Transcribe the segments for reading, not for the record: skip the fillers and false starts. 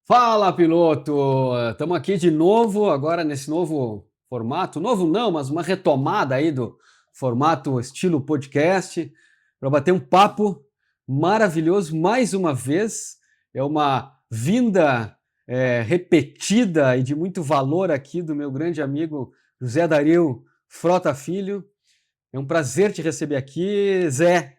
Fala, piloto! Estamos aqui de novo, agora nesse novo formato. Novo não, mas uma retomada aí do formato estilo podcast, para bater um papo maravilhoso mais uma vez. É uma vinda repetida e de muito valor aqui do meu grande amigo José Dario Frota Filho. É um prazer te receber aqui, Zé,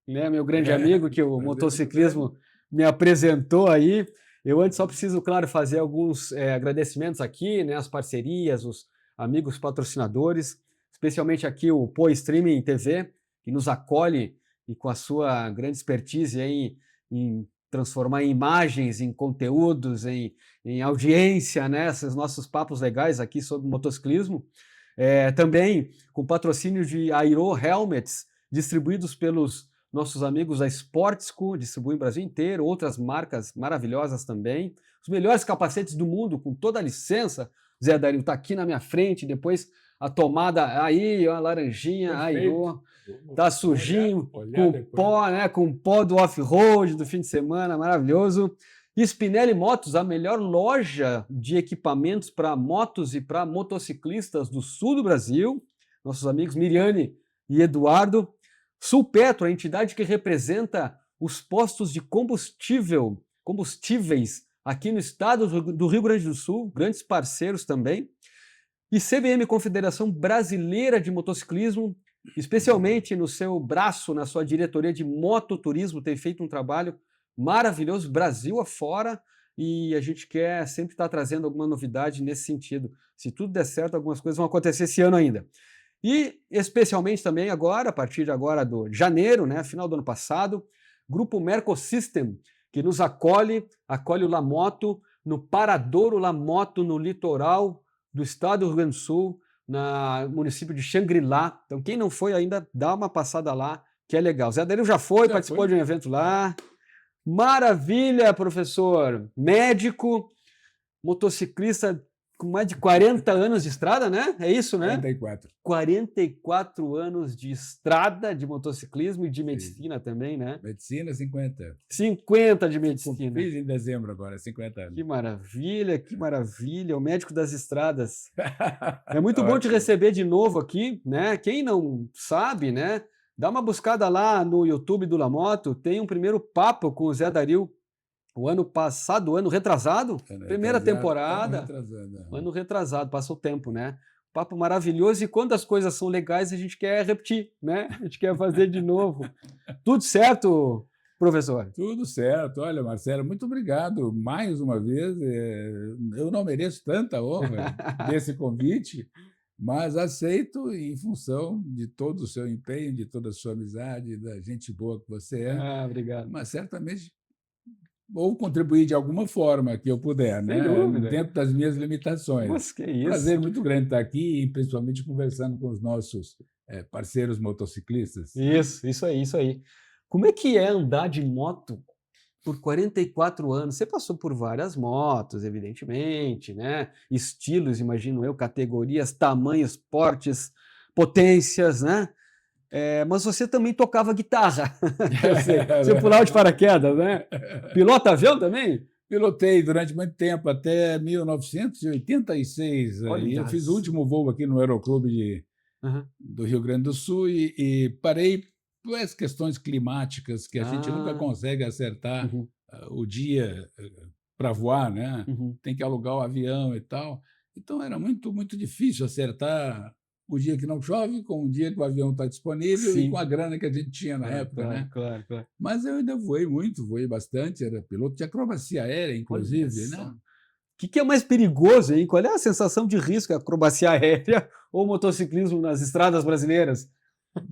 né, meu grande amigo, que o Prazer é todo meu. motociclismo me apresentou aí. Eu antes só preciso, claro, fazer alguns agradecimentos aqui, né, as parcerias, os amigos patrocinadores, especialmente aqui o Pô Streaming TV, que nos acolhe e com a sua grande expertise aí em transformar em imagens, em conteúdos, em audiência, né, esses nossos papos legais aqui sobre motociclismo. Também com patrocínio de Airo Helmets, distribuídos pelos nossos amigos da Sportsco, distribuem o Brasil inteiro, outras marcas maravilhosas também. Os melhores capacetes do mundo, com toda a licença. Zé Dario está aqui na minha frente, depois a tomada aí, ó, a laranjinha, aí, Perfeito. ó, Vou tá olhar, sujinho, olhar com depois. pó, né, com pó do off-road do fim de semana, maravilhoso. Spinelli Motos, a melhor loja de equipamentos para motos e para motociclistas do sul do Brasil. Nossos amigos Miriane e Eduardo. Sulpetro, a entidade que representa os postos de combustíveis aqui no estado do Rio Grande do Sul, grandes parceiros também. E CBM, Confederação Brasileira de Motociclismo, especialmente no seu braço, na sua diretoria de mototurismo, tem feito um trabalho maravilhoso, Brasil afora, e a gente quer sempre estar trazendo alguma novidade nesse sentido. Se tudo der certo, algumas coisas vão acontecer esse ano ainda. E especialmente também agora, a partir de agora de janeiro, né, final do ano passado, Grupo Mercosystem, que nos acolhe o Lamoto no Paradouro Lamoto, no litoral do estado do Rio Grande do Sul, no município de Xangri-Lá. Então, quem não foi ainda, dá uma passada lá, que é legal. Zé Adelio já foi, Já participou de foi? um evento lá. Maravilha, professor! Médico, motociclista com mais de 40 anos de estrada, né? É isso, né? 44. 44 anos de estrada de motociclismo e de Sim. medicina também, né? Medicina, 50. 50 de medicina. Fiz em dezembro agora, 50 Que anos. maravilha, que maravilha. O médico das estradas. É muito bom te Ótimo. receber de novo aqui, né? Quem não sabe, né? Dá uma buscada lá no YouTube do Lamoto. Tem um primeiro papo com o Zé Dario, o ano passado, o ano retrasado, Ano primeira retrasado, ano temporada. retrasado. Ano retrasado, passou o tempo, né? Papo maravilhoso, e quando as coisas são legais, a gente quer repetir, né? A gente quer fazer de novo. Tudo certo, professor? Tudo certo. Olha, Marcelo, muito obrigado mais uma vez. Eu não mereço tanta honra desse convite, mas aceito em função de todo o seu empenho, de toda a sua amizade, da gente boa que você é, Ah, obrigado. mas certamente ou contribuir de alguma forma que eu puder, Sem né, dúvida. dentro das minhas limitações. Mas que isso. Prazer muito grande estar aqui e principalmente conversando com os nossos parceiros motociclistas. Isso aí, isso aí. Como é que é andar de moto por 44 anos? Você passou por várias motos, evidentemente, né? Estilos, imagino eu, categorias, tamanhos, portes, potências, né? Mas você também tocava guitarra, eu sei. Você pulava de paraquedas, né? Pilota avião também? Pilotei durante muito tempo, até 1986. E eu Olha fiz o só. último voo aqui no Aeroclube Aham. do Rio Grande do Sul e parei por as questões climáticas que a gente nunca Ah, consegue acertar uhum, o dia para voar, né? uhum. Tem que alugar o avião e tal. Então era muito, muito difícil acertar o dia que não chove com o dia que o avião está disponível e com a Sim, grana que a gente tinha na claro, época, claro, né? claro, claro. Mas eu ainda voei muito, voei bastante, era piloto de acrobacia aérea, Olha inclusive, só. né? O que é mais perigoso, hein? Qual é a sensação de risco, acrobacia aérea ou motociclismo nas estradas brasileiras?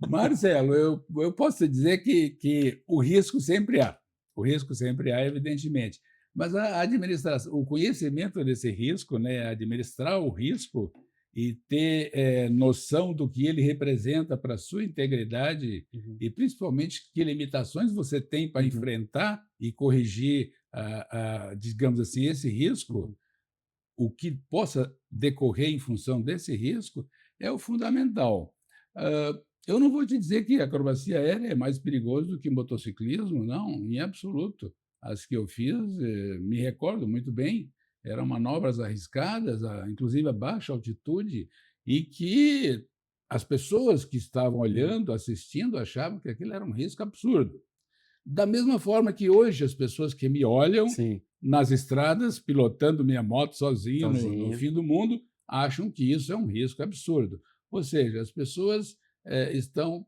Marcelo, eu posso te dizer que o risco sempre há. O risco sempre há, evidentemente. Mas a administração, o conhecimento desse risco, né, administrar o risco e ter noção do que ele representa para a sua integridade Uhum, e, principalmente, que limitações você tem para uhum, enfrentar e corrigir, digamos assim, esse risco, uhum. o que possa decorrer em função desse risco, é o fundamental. Eu não vou te dizer que a acrobacia aérea é mais perigoso do que motociclismo, não, em absoluto. as que eu fiz, me recordo muito bem, eram manobras arriscadas, inclusive a baixa altitude, e que as pessoas que estavam olhando, assistindo, achavam que aquilo era um risco absurdo. Da mesma forma que hoje as pessoas que me olham Sim, nas estradas, pilotando minha moto sozinho no sozinho. fim do mundo, acham que isso é um risco absurdo. Ou seja, as pessoas estão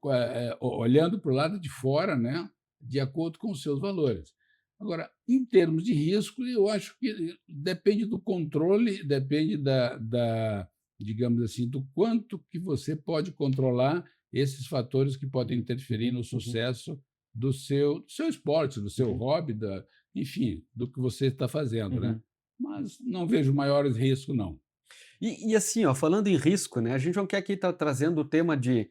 olhando para o lado de fora, né, de acordo com os seus valores. Agora, em termos de risco, eu acho que depende do controle, depende digamos assim, do quanto que você pode controlar esses fatores que podem interferir no Uhum, sucesso do seu esporte, do seu uhum, hobby, enfim, do que você está fazendo, né? uhum. Mas não vejo maiores riscos, não. E assim, ó, falando em risco, né, a gente não quer aqui estar trazendo o tema de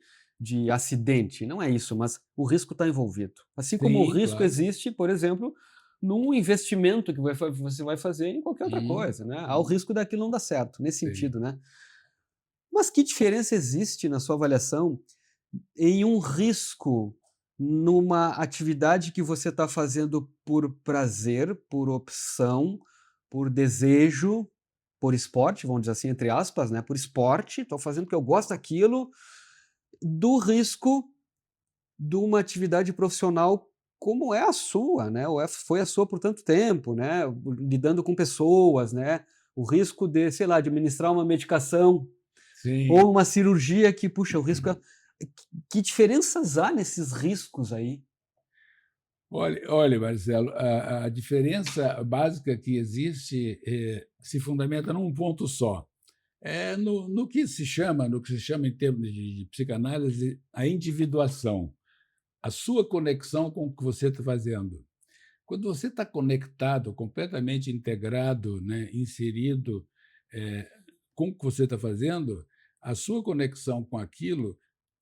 acidente, não é isso, mas o risco está envolvido. Assim como o Sim, risco claro. existe, por exemplo, num investimento que você vai fazer em qualquer outra Hum, coisa, né? Há o hum, risco daquilo não dar certo, nesse sim. sentido, né? Mas que diferença existe na sua avaliação em um risco numa atividade que você está fazendo por prazer, por opção, por desejo, por esporte, vamos dizer assim, entre aspas, né? Por esporte, estou fazendo porque eu gosto daquilo, do risco de uma atividade profissional como é a sua, né? Ou foi a sua por tanto tempo, né? Lidando com pessoas, né? O risco de, sei lá, de administrar uma medicação Sim. ou uma cirurgia que, puxa, o risco é que diferenças há nesses riscos aí? Olha, Marcelo, a diferença básica que existe se fundamenta num ponto só. No que se chama em termos de psicanálise, a individuação, a sua conexão com o que você está fazendo. Quando você está conectado, completamente integrado, né, inserido eh, com o que você está fazendo, a sua conexão com aquilo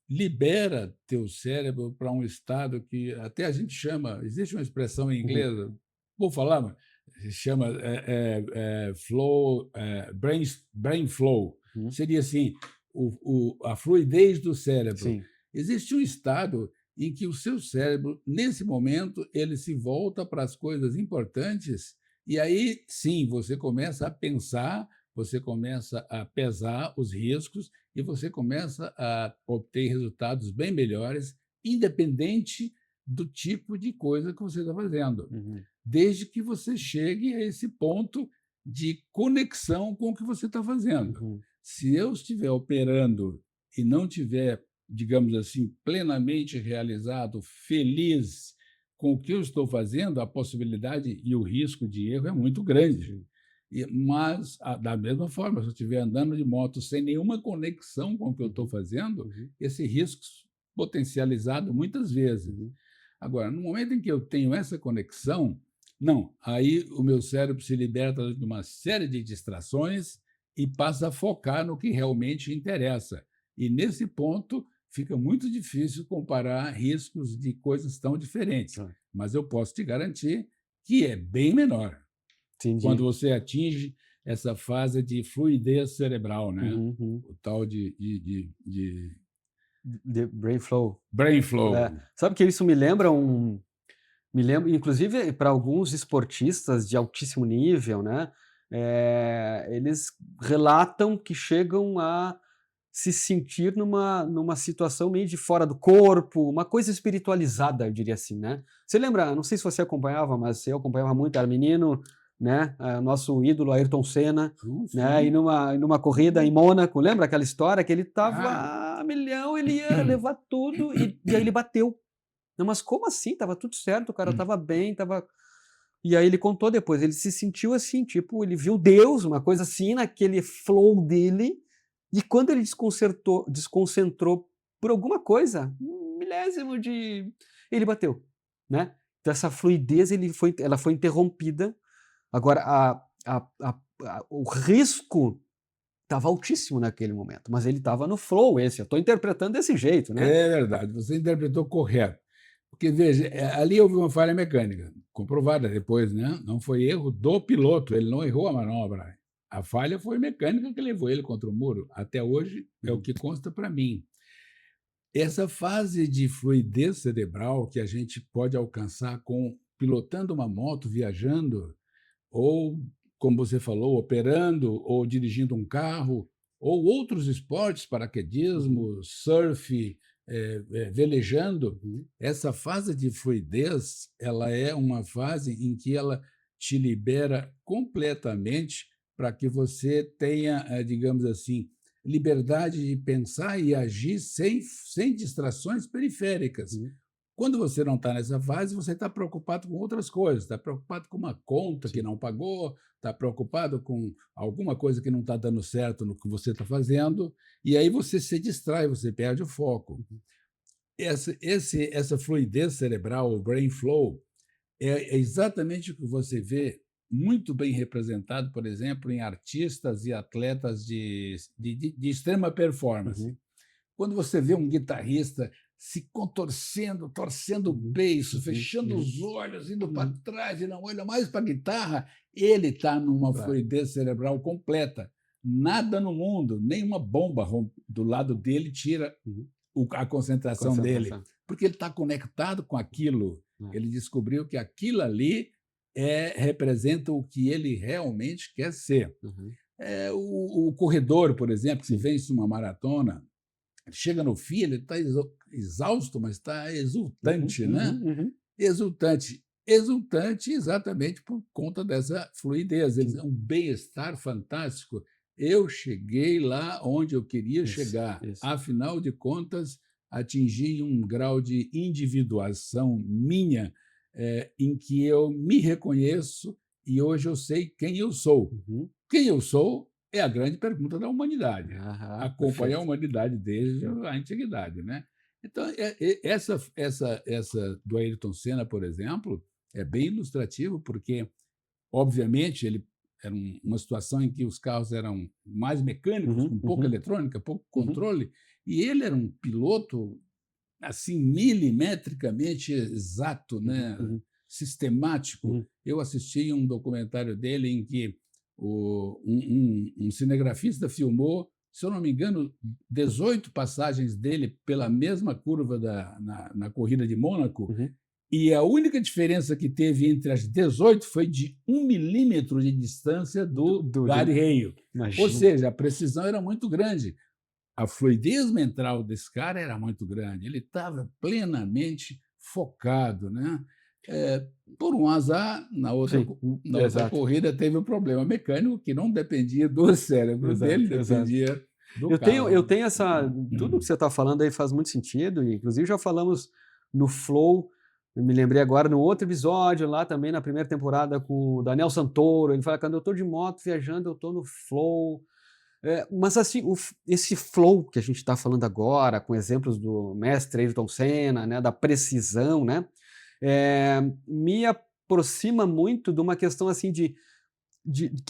libera teu cérebro para um estado que até a gente chama, existe uma expressão em Uhum, inglês, vou falar, mas se chama flow, brain flow. uhum, Seria assim, a fluidez do cérebro. sim. Existe um estado em que o seu cérebro, nesse momento, ele se volta para as coisas importantes e aí, sim, você começa a pensar, você começa a pesar os riscos e você começa a obter resultados bem melhores, independente do tipo de coisa que você está fazendo, Uhum, desde que você chegue a esse ponto de conexão com o que você está fazendo. uhum, Se eu estiver operando e não tiver, digamos assim, plenamente realizado, feliz com o que eu estou fazendo, a possibilidade e o risco de erro é muito grande. sim. Mas, da mesma forma, se eu estiver andando de moto sem nenhuma conexão com o que eu estou Uhum, fazendo, uhum, esse risco potencializado muitas vezes. uhum, Agora, no momento em que eu tenho essa conexão, não, aí o meu cérebro se liberta de uma série de distrações e passa a focar no que realmente interessa. E nesse ponto fica muito difícil comparar riscos de coisas tão diferentes, tá, mas eu posso te garantir que é bem menor quando entendi. você atinge essa fase de fluidez cerebral, né? Uhum, uhum. O tal de The brain flow. brain É, flow. sabe que isso me lembra inclusive para alguns esportistas de altíssimo nível, né, eles relatam que chegam a se sentir numa situação meio de fora do corpo, uma coisa espiritualizada, eu diria assim, né. Você lembra, não sei se você acompanhava, mas eu acompanhava muito, era menino, né, nosso ídolo Ayrton Senna, né, e Sim. numa corrida em Mônaco, lembra aquela história que ele Ah, estava a milhão, ele ia levar tudo e aí ele bateu. Não, mas como assim? Tava tudo certo, o cara estava bem, estava e aí ele contou depois, ele se sentiu assim, tipo, ele viu Deus, uma coisa assim, naquele flow dele, e quando ele desconcentrou por alguma coisa, um milésimo de ele bateu, né. Então essa fluidez ela foi interrompida, agora o risco estava altíssimo naquele momento, mas ele estava no flow esse, eu estou interpretando desse jeito, né. é verdade, você interpretou correto. Porque, veja, ali houve uma falha mecânica, comprovada depois, né? Não foi erro do piloto, ele não errou a manobra. A falha foi mecânica que levou ele contra o muro. Até hoje é o Uhum, que consta para mim. Essa fase de fluidez cerebral que a gente pode alcançar com pilotando uma moto, viajando, ou, como você falou, operando, ou dirigindo um carro, ou outros esportes, paraquedismo, surf, velejando, essa fase de fluidez, ela é uma fase em que ela te libera completamente para que você tenha, digamos assim, liberdade de pensar e agir sem distrações periféricas. Quando você não está nessa fase, você está preocupado com outras coisas, está preocupado com uma conta que não pagou, está preocupado com alguma coisa que não está dando certo no que você está fazendo, e aí você se distrai, você perde o foco. Essa fluidez cerebral, o brain flow, é exatamente o que você vê muito bem representado, por exemplo, em artistas e atletas de extrema performance. Quando você vê um guitarrista se contorcendo, torcendo o beiço, fechando os olhos, indo para trás e não olha mais para a guitarra, ele está numa fluidez cerebral completa. Nada no mundo, nenhuma bomba do lado dele tira a concentração dele, porque ele está conectado com aquilo. Ele descobriu que aquilo ali representa o que ele realmente quer ser. O corredor, por exemplo, que vence uma maratona, chega no fim, ele está exausto, mas está exultante, né? Exultante. Exultante exatamente por conta dessa fluidez, um bem-estar fantástico. Eu cheguei lá onde eu queria chegar. Afinal de contas, atingi um grau de individuação minha, em que eu me reconheço e hoje eu sei quem eu sou. Quem eu sou é a grande pergunta da humanidade. Acompanha a humanidade desde a antiguidade, né? Então, essa do Ayrton Senna, por exemplo, é bem ilustrativo, porque, obviamente, ele era uma situação em que os carros eram mais mecânicos, com pouca eletrônica, pouco controle, e ele era um piloto assim milimetricamente exato, né? Sistemático. Eu assisti um documentário dele em que um cinegrafista filmou, se eu não me engano, 18 passagens dele pela mesma curva na corrida de Mônaco, e a única diferença que teve entre as 18 foi de 1 milímetro de distância do Gary Hale. Ou seja, a precisão era muito grande. A fluidez mental desse cara era muito grande. Ele estava plenamente focado, né? Por um azar, na outra corrida teve um problema mecânico que não dependia do cérebro dele, dependia do carro. Eu tenho tudo que você está falando aí faz muito sentido, e inclusive já falamos no Flow, eu me lembrei agora no outro episódio, lá também na primeira temporada com o Daniel Santoro, ele fala que quando eu estou de moto viajando, eu estou no Flow. Mas assim, esse flow que a gente está falando agora, com exemplos do mestre Ayrton Senna, né, da precisão, né, me aproxima muito de uma questão assim que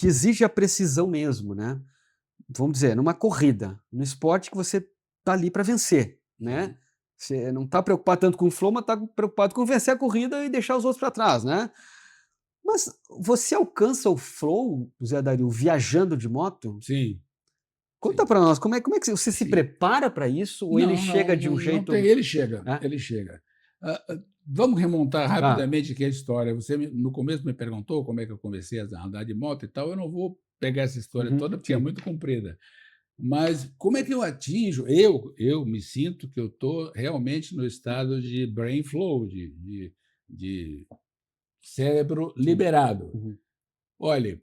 exige a precisão mesmo, né? Vamos dizer, numa corrida, no esporte que você está ali para vencer, né? Você não está preocupado tanto com o flow, mas está preocupado com vencer a corrida e deixar os outros para trás, né? Mas você alcança o flow, Zé Dario, viajando de moto? Sim. Conta para nós, como é que você se prepara para isso, ou ele chega de um jeito... Ele chega, ele chega. Vamos remontar rapidamente aqui a história. Você, no começo, me perguntou como é que eu comecei a andar de moto e tal. Eu não vou pegar essa história toda, porque é muito comprida. Mas como é que eu atinjo? Eu me sinto que eu estou realmente no estado de brain flow, de cérebro liberado. Olha,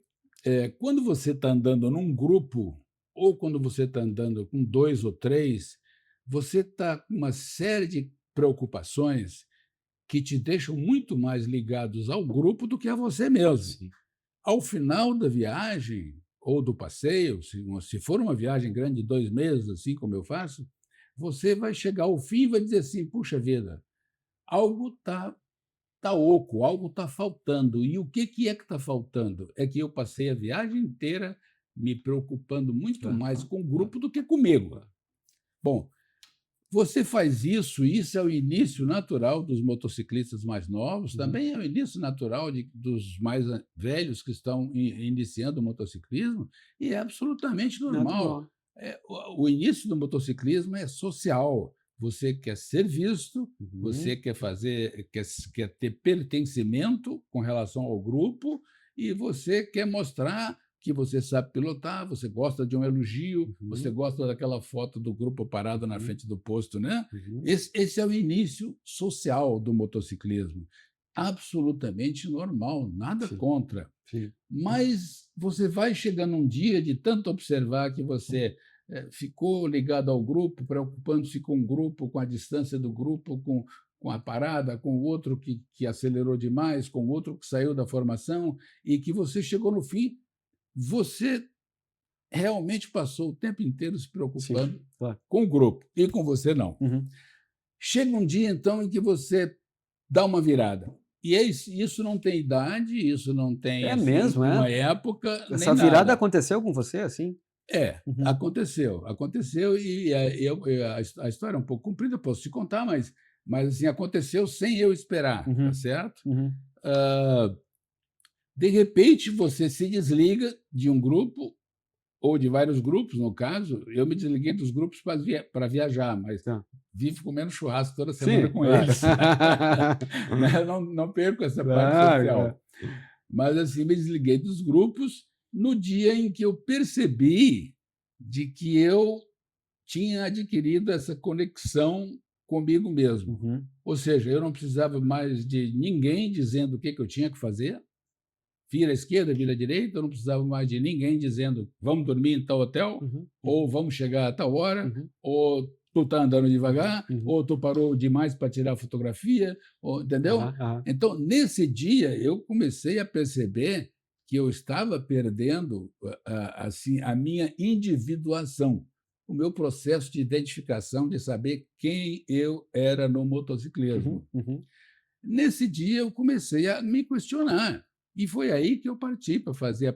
quando você está andando num grupo, ou quando você está andando com 2 ou 3, você está com uma série de preocupações que te deixam muito mais ligados ao grupo do que a você mesmo. Ao final da viagem ou do passeio, se for uma viagem grande de 2 meses, assim como eu faço, você vai chegar ao fim e vai dizer assim, puxa vida, algo está oco, algo está faltando. E o que é que está faltando? É que eu passei a viagem inteira me preocupando muito mais com o grupo do que comigo. Bom, você faz isso, e isso é o início natural dos motociclistas mais novos, também é o início natural dos mais velhos que estão iniciando o motociclismo, e é absolutamente normal. O início do motociclismo é social. você quer ser visto, você quer quer ter pertencimento com relação ao grupo e você quer mostrar que você sabe pilotar, você gosta de um elogio, você gosta daquela foto do grupo parado na frente do posto, né? Esse é o início social do motociclismo. Absolutamente normal, nada contra. Sim. Mas você vai chegando um dia de tanto observar que você ficou ligado ao grupo, preocupando-se com o grupo, com a distância do grupo, com a parada, com o outro que acelerou demais, com o outro que saiu da formação, e que você chegou no fim, você realmente passou o tempo inteiro se preocupando Sim, claro. com o grupo, e com você não. Uhum. Chega um dia, então, em que você dá uma virada. E isso não tem idade, isso não tem assim, mesmo, uma época, nem Essa virada nada. aconteceu com você, assim? Aconteceu e a história é um pouco comprida, posso te contar, mas assim, aconteceu sem eu esperar, tá certo? De repente, você se desliga de um grupo, ou de vários grupos, no caso. Eu me desliguei dos grupos para viajar, mas vivo comendo churrasco toda semana com eles. Não perco essa parte social. Mas, assim, me desliguei dos grupos no dia em que eu percebi de que eu tinha adquirido essa conexão comigo mesmo. Ou seja, eu não precisava mais de ninguém dizendo o que eu tinha que fazer. Vira à esquerda, vira à direita, eu não precisava mais de ninguém dizendo vamos dormir em tal hotel, ou vamos chegar a tal hora, ou tu está andando devagar, ou tu parou demais para tirar fotografia, entendeu? Então, nesse dia, eu comecei a perceber que eu estava perdendo assim, a minha individuação, o meu processo de identificação, de saber quem eu era no motociclismo. Nesse dia, eu comecei a me questionar. E foi aí que eu parti para fazer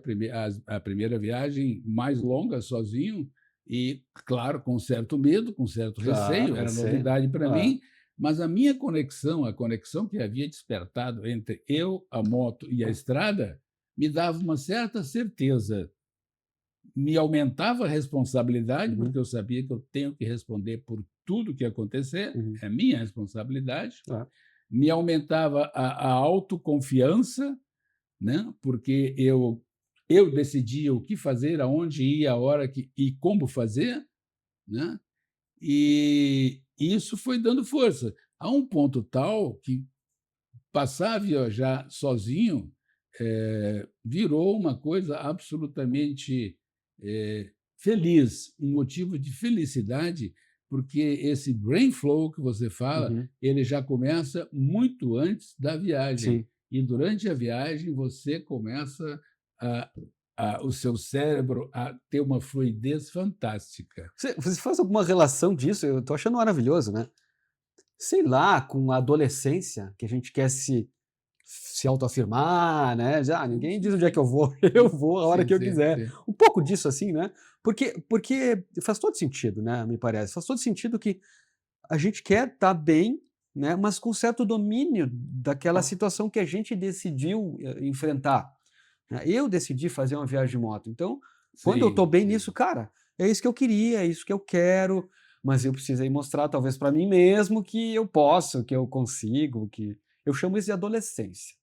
a primeira viagem mais longa, sozinho, e, claro, com certo medo, com certo receio, era novidade para mim, mas a minha conexão, a conexão que havia despertado entre eu, a moto e a estrada, me dava uma certa certeza. Me aumentava a responsabilidade, porque eu sabia que eu tenho que responder por tudo que acontecer, é minha responsabilidade. Me aumentava a autoconfiança, né? Porque eu decidia o que fazer, aonde ir, a hora e como fazer, né? E isso foi dando força, a um ponto tal que passar a viajar sozinho virou uma coisa absolutamente feliz, um motivo de felicidade, porque esse brain flow que você fala, ele já começa muito antes da viagem. E durante a viagem você começa o seu cérebro a ter uma fluidez fantástica. Você faz alguma relação disso? Eu estou achando maravilhoso, né? Sei lá, com a adolescência, que a gente quer se autoafirmar, né? Já ninguém diz onde é que eu vou a hora que eu quiser. Um pouco disso assim, né? Porque faz todo sentido, né? Me parece. Faz todo sentido que a gente quer estar bem, né? Mas com certo domínio daquela situação que a gente decidiu enfrentar. Eu decidi fazer uma viagem de moto. Então, quando eu estou bem nisso, cara, é isso que eu queria, é isso que eu quero, mas eu precisei mostrar, talvez para mim mesmo, que eu posso, que eu consigo, que... Eu chamo isso de adolescência.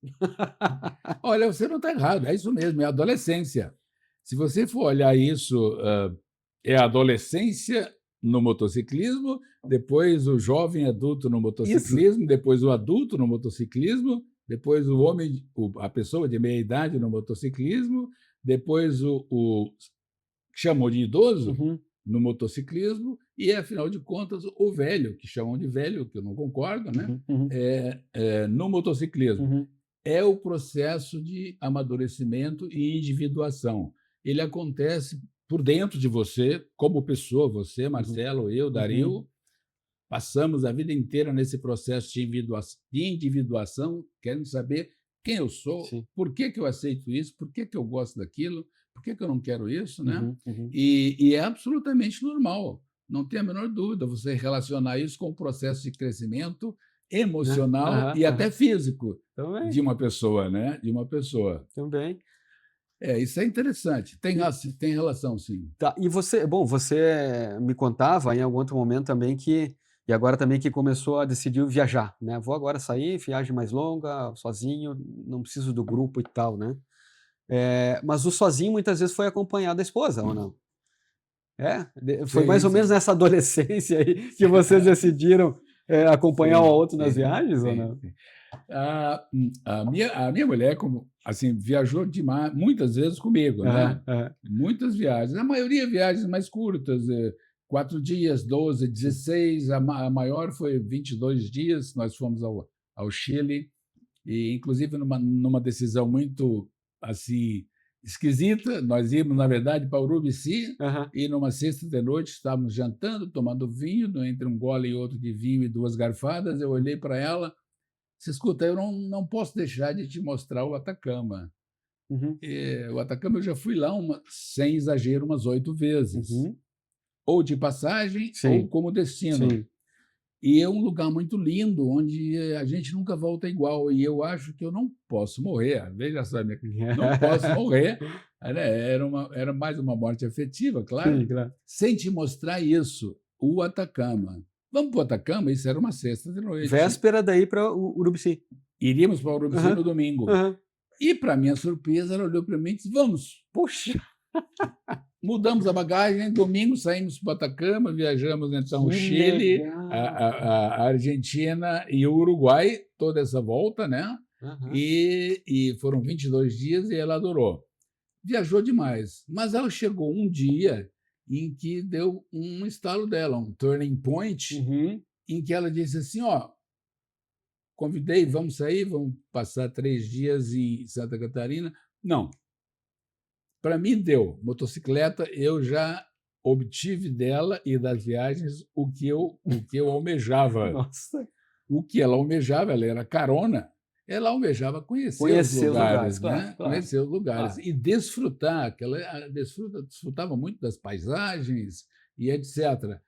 Olha, você não está errado, é isso mesmo, é adolescência. Se você for olhar isso, é a adolescência no motociclismo, depois o jovem adulto no motociclismo, depois o adulto no motociclismo, depois o homem, a pessoa de meia idade no motociclismo, depois o que chamou de idoso no motociclismo e, afinal de contas, o velho, que chamam de velho, que eu não concordo, né? No motociclismo. É o processo de amadurecimento e individuação. Ele acontece por dentro de você, como pessoa, você, Marcelo, eu, Dario, passamos a vida inteira nesse processo de individuação, querendo saber quem eu sou, por que eu aceito isso, por que eu gosto daquilo, por que eu não quero isso, né? E é absolutamente normal, não tem a menor dúvida, você relacionar isso com o processo de crescimento emocional e até físico de uma pessoa, né? De uma pessoa. Também. Isso é interessante, tem relação, sim. Tá. E você me contava em algum outro momento também que E agora também que começou a decidir viajar, né? Vou agora sair, viagem mais longa, sozinho, não preciso do grupo e tal, né? Mas o sozinho muitas vezes foi acompanhado da esposa, ou não? Foi mais Sim, ou menos sim. nessa adolescência aí que vocês decidiram acompanhar um ao Sim, outro nas sim, viagens, ou sim, não? sim. A minha mulher, como assim, viajou demais, muitas vezes comigo, Aham, né? aham. Muitas viagens, a maioria viagens mais curtas, 4 dias, 12, Sim. 16, a maior foi 22 dias, nós fomos ao Chile, e inclusive numa decisão muito assim esquisita, nós íamos, na verdade, para Urubici, Aham. e numa sexta de noite estávamos jantando, tomando vinho, entre um gole e outro de vinho e 2 garfadas, eu olhei para ela: "Você escuta, eu não posso deixar de te mostrar o Atacama". Uhum. O Atacama eu já fui lá, sem exagero, umas 8 vezes, Uhum. ou de passagem ou Sim, como destino. sim. E é um lugar muito lindo, onde a gente nunca volta igual, e eu acho que eu não posso morrer, veja só, não posso morrer, era mais uma morte afetiva, claro, Sim, claro. sem te mostrar isso, o Atacama. Vamos para o Atacama? Isso era uma sexta de noite. Véspera daí para Urubici. Iríamos para Urubici Aham, no domingo. aham. E, para minha surpresa, ela olhou para mim e disse: "Vamos". Poxa, Mudamos a bagagem, domingo saímos para o Atacama, viajamos então o que Chile, legal. a Argentina e o Uruguai, toda essa volta, né? Aham. E foram 22 dias e ela adorou. Viajou demais, mas ela chegou um dia em que deu um estalo dela, um turning point, Uhum. em que ela disse assim: ó, convidei, vamos sair, vamos passar 3 dias em Santa Catarina. Não, para mim deu. Motocicleta eu já obtive dela e das viagens o que eu almejava. Nossa. O que ela almejava, ela era carona, ela almejava conhecer os Conhecer os lugares, lugares, claro, né? claro, Conhecer os lugares claro. e desfrutar, que ela desfrutava muito das paisagens e etc.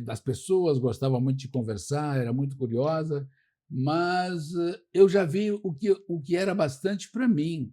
Das pessoas, gostava muito de conversar, era muito curiosa, mas eu já vi o que era bastante para mim.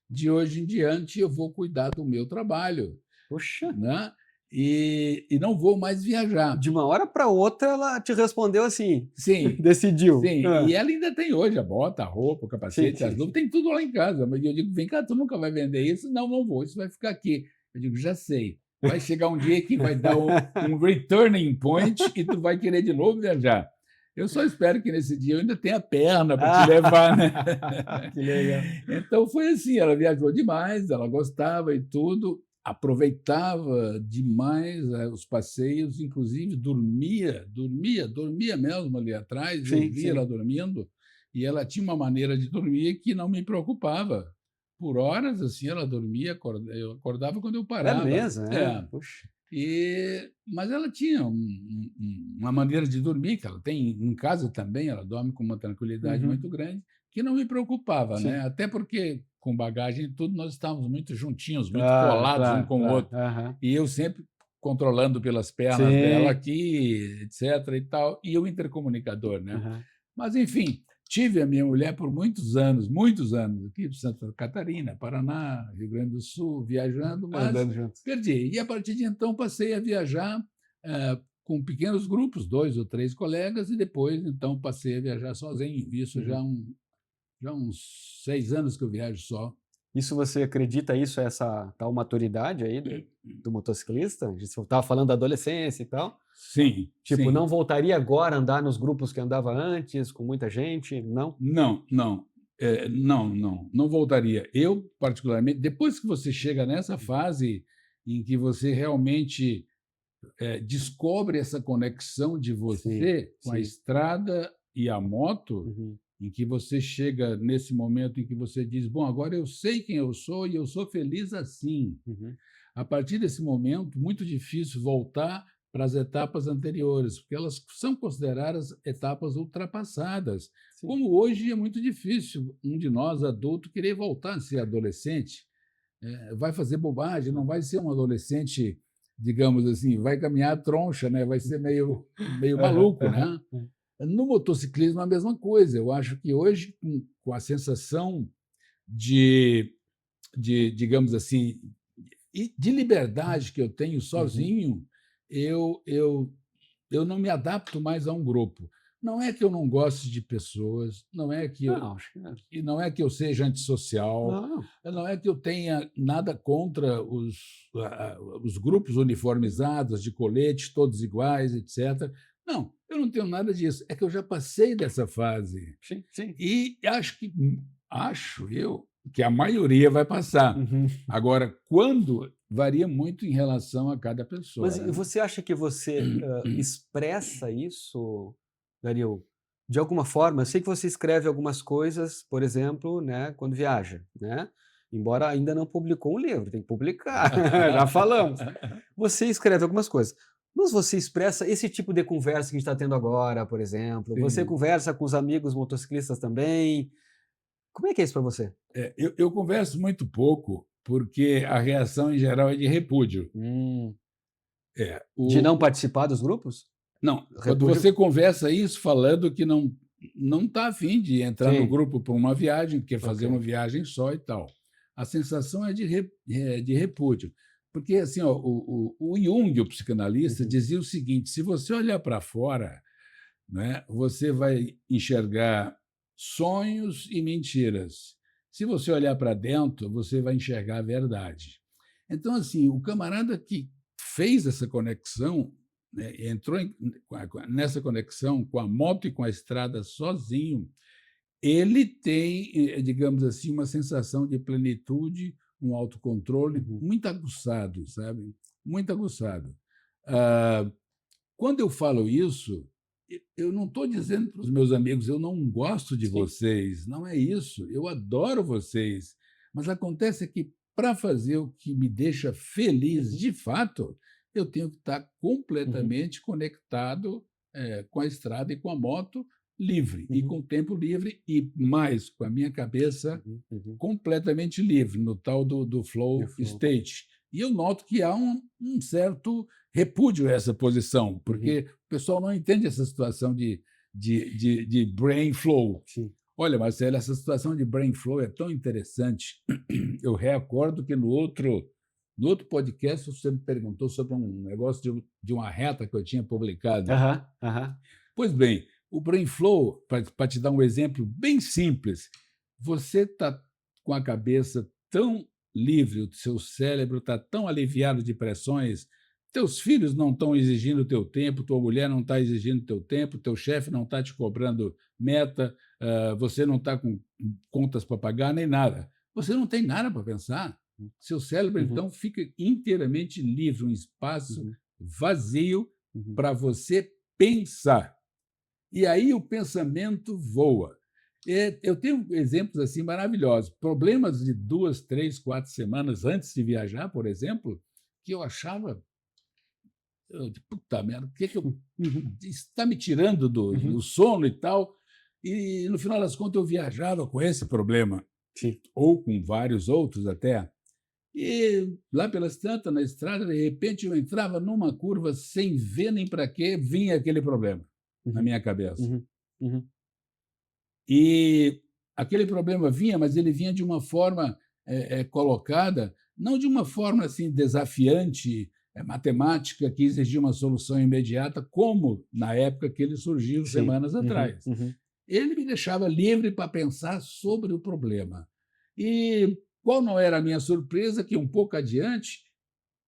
De hoje em diante eu vou cuidar do meu trabalho, Poxa, né? E não vou mais viajar. de uma hora para outra ela te respondeu assim, Sim, decidiu. sim. E ela ainda tem hoje a bota, a roupa, o Sim, capacete, as sim, luvas, sim. tem tudo lá em casa. Mas eu digo: "Vem cá, tu nunca vai vender isso?". "Não, não vou, isso vai ficar aqui". Eu digo: "Já sei, vai chegar um dia que vai dar um returning point e tu vai querer de novo viajar". Eu só espero que nesse dia eu ainda tenha perna para te levar, né? Que legal. Então foi assim, ela viajou demais, ela gostava e tudo, aproveitava demais, os passeios, inclusive dormia mesmo ali atrás, eu Sim, via ela sim. dormindo, e ela tinha uma maneira de dormir que não me preocupava. Por horas, assim, ela dormia, eu acordava quando eu É parava. mesmo, é. É. Puxa. Mas ela tinha uma maneira de dormir, que ela tem em casa também, ela dorme com uma tranquilidade Uhum. muito grande, que não me preocupava, né? Sim. Até porque, com bagagem e tudo, nós estávamos muito juntinhos, muito Claro, colados um claro, com o claro. outro. Aham. E eu sempre controlando pelas pernas dela Sim. aqui, etc. e tal, e o intercomunicador, né? Aham. Mas, enfim, tive a minha mulher por muitos anos, aqui de Santa Catarina, Paraná, Rio Grande do Sul, viajando, mas Andando juntos. perdi. E, a partir de então, passei a viajar com pequenos grupos, 2 ou 3 colegas, e depois, então, passei a viajar sozinho. Isso Uhum. já uns 6 anos que eu viajo só. Isso você acredita isso, essa tal maturidade aí do motociclista? Você estava falando da adolescência e tal. Sim, Tipo, sim. não voltaria agora a andar nos grupos que andava antes, com muita gente? Não? Não, não. Não voltaria. Eu, particularmente, depois que você chega nessa fase em que você realmente descobre essa conexão de Sim, você com a sim. estrada e a moto, Uhum. em que você chega nesse momento em que você diz: bom, agora eu sei quem eu sou e eu sou feliz assim. Uhum. A partir desse momento, muito difícil voltar para as etapas anteriores, porque elas são consideradas etapas ultrapassadas. Sim. Como hoje é muito difícil um de nós, adulto, querer voltar a ser adolescente, vai fazer bobagem, não vai ser um adolescente, digamos assim, vai caminhar troncha, né? Vai ser meio Aham, maluco, aham, né? hum. No motociclismo, a mesma coisa. Eu acho que hoje, com a sensação de, digamos assim, de liberdade que eu tenho Uhum. sozinho, eu Eu não me adapto mais a um grupo. Não é que eu não goste de pessoas, não é que eu, Não, acho que é. e não é que eu seja antissocial, Não. não é que eu tenha nada contra os grupos uniformizados, de colete, todos iguais, etc. Não, eu não tenho nada disso. É que eu já passei dessa fase. Sim, sim. E acho eu que a maioria vai passar. Uhum. Agora, quando varia muito em relação a cada pessoa, Mas né? você acha que você expressa isso, Dario, de alguma forma? Eu sei que você escreve algumas coisas, por exemplo, né, quando viaja, né? Embora ainda não publicou um livro, tem que publicar, já falamos. Você escreve algumas coisas, mas você expressa esse tipo de conversa que a gente está tendo agora, por exemplo? Você Sim. conversa com os amigos motociclistas também? Como é que é isso para você? Eu converso muito pouco, porque a reação em geral é de repúdio. Hum, É, de não participar dos grupos? não, quando Repúdio? você conversa isso falando que não está afim de entrar no Sim, grupo para uma viagem, quer fazer uma ok. viagem só e tal. A sensação é de repúdio. Porque assim, ó, o Jung, o psicanalista, Uhum, dizia o seguinte: se você olhar para fora, né, você vai enxergar sonhos e mentiras. Se você olhar para dentro, você vai enxergar a verdade. Então, assim, o camarada que fez essa conexão, né, entrou nessa conexão com a moto e com a estrada sozinho, ele tem, digamos assim, uma sensação de plenitude, um autocontrole uhum. muito aguçado, sabe? Muito aguçado. Ah, quando eu falo isso, eu não estou dizendo para os meus amigos, eu não gosto de Sim. vocês, não é isso, eu adoro vocês, mas acontece que para fazer o que me deixa feliz Uhum, de fato, eu tenho que estar uhum, completamente conectado com a estrada e com a moto livre, e uhum, com o tempo livre, e mais com a minha cabeça uhum. completamente livre, no tal do You flow flow. state. E eu noto que há um certo repúdio a essa posição, Uhum, porque o pessoal não entende essa situação de brain flow. sim. Olha, Marcelo, essa situação de brain flow é tão interessante. Eu recordo que no outro podcast você me perguntou sobre um negócio de uma reta que eu tinha publicado. Aham, aham. Pois bem, o brain flow, para te dar um exemplo bem simples, você está com a cabeça tão livre, o seu cérebro está tão aliviado de pressões, teus filhos não estão exigindo o teu tempo, tua mulher não está exigindo o teu tempo, teu chefe não está te cobrando meta, você não está com contas para pagar, nem nada. Você não tem nada para pensar. Seu cérebro, Uhum, então, fica inteiramente livre, um espaço uhum, vazio uhum. para você pensar. E aí o pensamento voa. Eu tenho exemplos assim maravilhosos. Problemas de 2, 3, 4 semanas antes de viajar, por exemplo, que eu achava, puta merda, o que eu Uhum, está me tirando do uhum. sono e tal. E no final das contas eu viajava com esse problema, Sim. ou com vários outros até. E lá pelas tantas, na estrada, de repente eu entrava numa curva sem ver nem para quê, vinha aquele problema na Uhum, minha cabeça. uhum, uhum. E aquele problema vinha, mas ele vinha de uma forma colocada, não de uma forma assim desafiante, matemática, que exigia uma solução imediata, como na época que ele surgiu Sim. semanas Uhum, atrás. uhum. Ele me deixava livre para pensar sobre o problema. E qual não era a minha surpresa que um pouco adiante,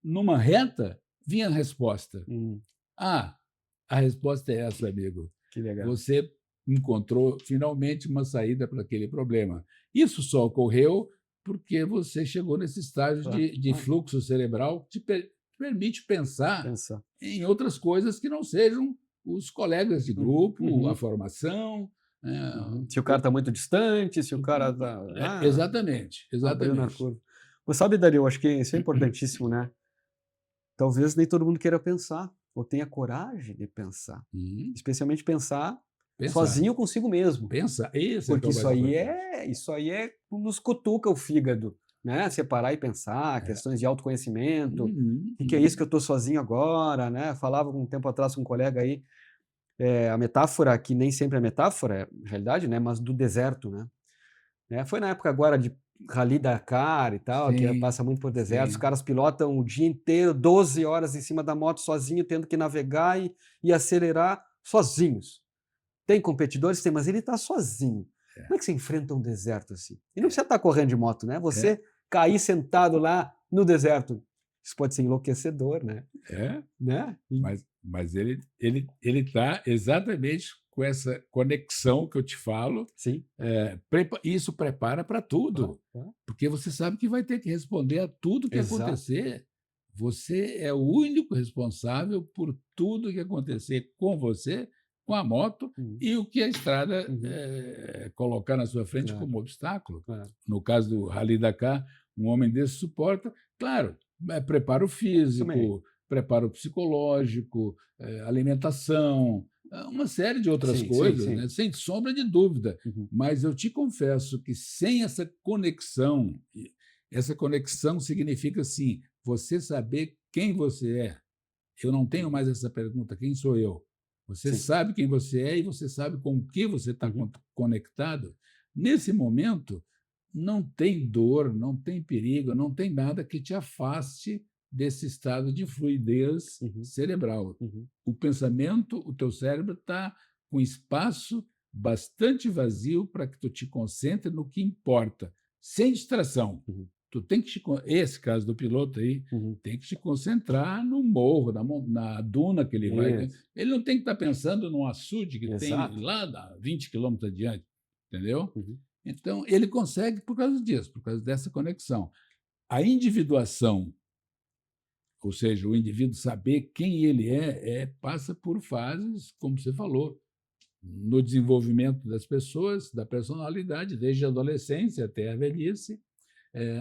numa reta, vinha a resposta. Hum, Ah, a resposta é essa, amigo. que legal. Você encontrou finalmente uma saída para aquele problema. Isso só ocorreu porque você chegou nesse estágio Claro, de claro. fluxo cerebral que te permite pensar Pensar. em outras coisas que não sejam os colegas de Uhum, grupo, a uhum, formação. uhum. Se o cara está muito distante, se o cara está. Exatamente, Abriu na exatamente. curva. Você sabe, Dario, eu acho que isso é importantíssimo, né? Talvez nem todo mundo queira pensar, ou tenha coragem de pensar. Uhum. Especialmente pensar Pensar, sozinho consigo mesmo. pensar, esse é que Porque é o mais importante. isso aí é nos cutuca o fígado, né? Separar e pensar, questões de autoconhecimento. Uhum, O que é isso que uhum. eu estou sozinho agora, né? Falava um tempo atrás com um colega aí, a metáfora, que nem sempre é metáfora, é realidade, né? Mas do deserto, né? né? Foi na época agora de Rally Dakar e tal, que Sim, passa muito por deserto, os sim. caras pilotam o dia inteiro, 12 horas em cima da moto sozinho, tendo que navegar e acelerar sozinhos. Tem competidores? Tem, mas ele está sozinho. Como é que você enfrenta um deserto assim? E não precisa estar correndo de moto, né? É, Você cair sentado lá no deserto, isso pode ser enlouquecedor, né? é. Né? Mas ele está exatamente com essa conexão que eu te falo. Sim. Isso prepara para tudo, porque você sabe que vai ter que responder a tudo que Exato. acontecer. Você é o único responsável por tudo que acontecer com você, com a moto e o que a estrada colocar na sua frente como obstáculo. No caso do Rally Dakar, um homem desse suporta, claro, preparo físico, Também. preparo psicológico, alimentação, uma série de outras coisas, sim. né? Sem sombra de dúvida. Uhum. Mas eu te confesso que sem essa conexão significa assim, você saber quem você é. Eu não tenho mais essa pergunta, quem sou eu? Você Sim. sabe quem você é e você sabe com o que você está conectado. Nesse momento, não tem dor, não tem perigo, não tem nada que te afaste desse estado de fluidez cerebral. O pensamento, o teu cérebro está com espaço bastante vazio para que tu te concentre no que importa, sem distração. Tu tem que esse caso do piloto aí, tem que te concentrar no morro, na duna que ele vai. Ele não tem que estar pensando num açude que tem lá a 20 quilômetros adiante, entendeu? Então, ele consegue por causa disso, por causa dessa conexão. A individuação, ou seja, o indivíduo saber quem ele passa por fases, como você falou, no desenvolvimento das pessoas, da personalidade, desde a adolescência até a velhice.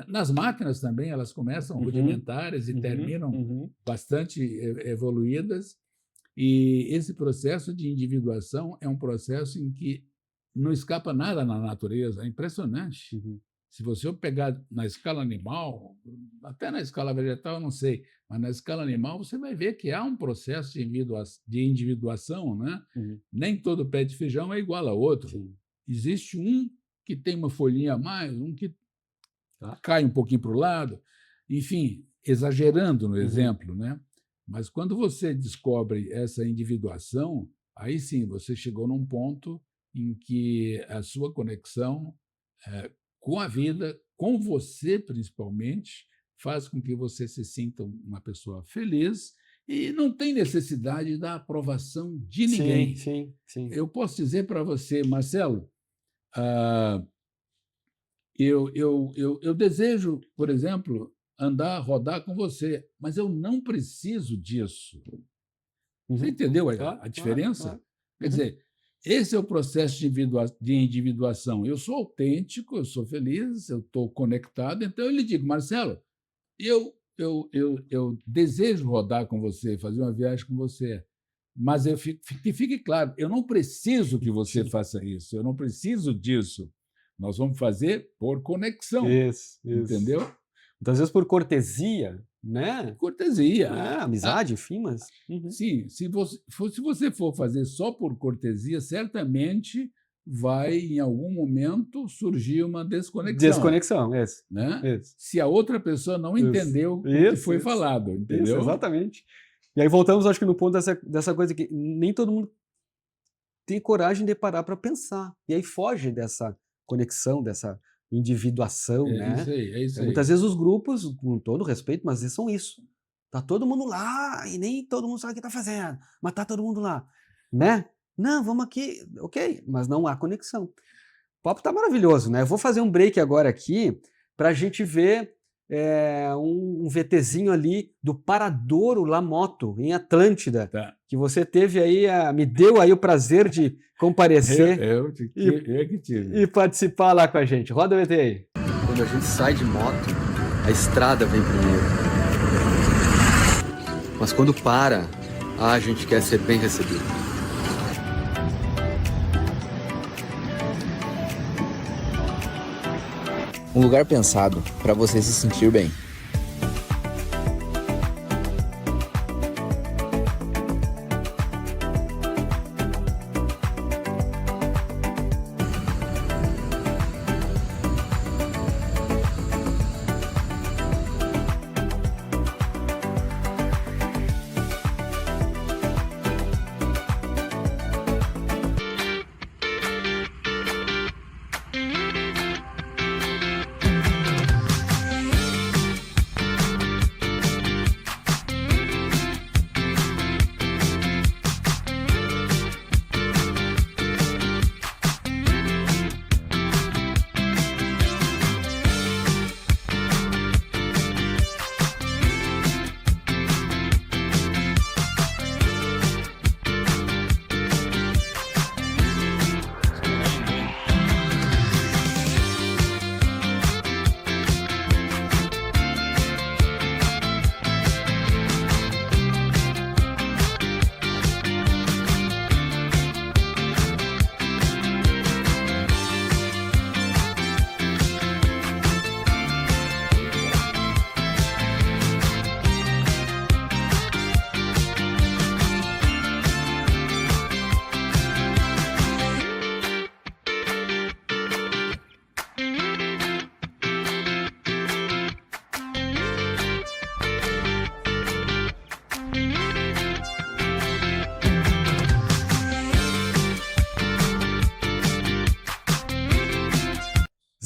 Nas máquinas também, elas começam rudimentares e terminam bastante evoluídas. E esse processo de individuação é um processo em que não escapa nada na natureza, é impressionante. Se você pegar na escala animal, até na escala vegetal, eu não sei, mas na escala animal você vai ver que há um processo de individuação, né? Nem todo pé de feijão é igual a outro. Sim. Existe um que tem uma folhinha a mais, um que cai um pouquinho para o lado, enfim, exagerando no exemplo, né? Mas quando você descobre essa individuação, aí sim você chegou num ponto em que a sua conexão com a vida, com você principalmente, faz com que você se sinta uma pessoa feliz e não tem necessidade da aprovação de ninguém. Sim. Eu posso dizer para você, Marcelo, eu desejo, por exemplo, rodar com você, mas eu não preciso disso. Você entendeu a diferença? Quer dizer, esse é o processo de individuação. Eu sou autêntico, eu sou feliz, eu estou conectado, então eu lhe digo, Marcelo, eu desejo rodar com você, fazer uma viagem com você, mas que fique claro, eu não preciso que você faça isso, eu não preciso disso. Nós vamos fazer por conexão. Isso. Entendeu? Muitas vezes por cortesia, né? Cortesia. Amizade, enfim, mas... Sim, se você for fazer só por cortesia, certamente vai, em algum momento, surgir uma desconexão. Desconexão, isso. Né? Isso. Se a outra pessoa não entendeu o que foi falado, entendeu? Isso, exatamente. E aí voltamos, acho que no ponto dessa coisa que nem todo mundo tem coragem de parar para pensar. E aí foge dessa conexão, dessa individuação, né? É isso aí. Muitas vezes os grupos, com todo respeito, mas são isso. Tá todo mundo lá e nem todo mundo sabe o que tá fazendo, mas tá todo mundo lá, né? Não, vamos aqui, ok, mas não há conexão. O papo tá maravilhoso, né? Eu vou fazer um break agora aqui para a gente ver um VTzinho ali do Paradouro La Moto, em Atlântida, que você teve aí, me deu aí o prazer de comparecer e participar lá com a gente. Roda o VT aí. Quando a gente sai de moto, a estrada vem primeiro. Mas quando para, a gente quer ser bem recebido. Um lugar pensado para você se sentir bem.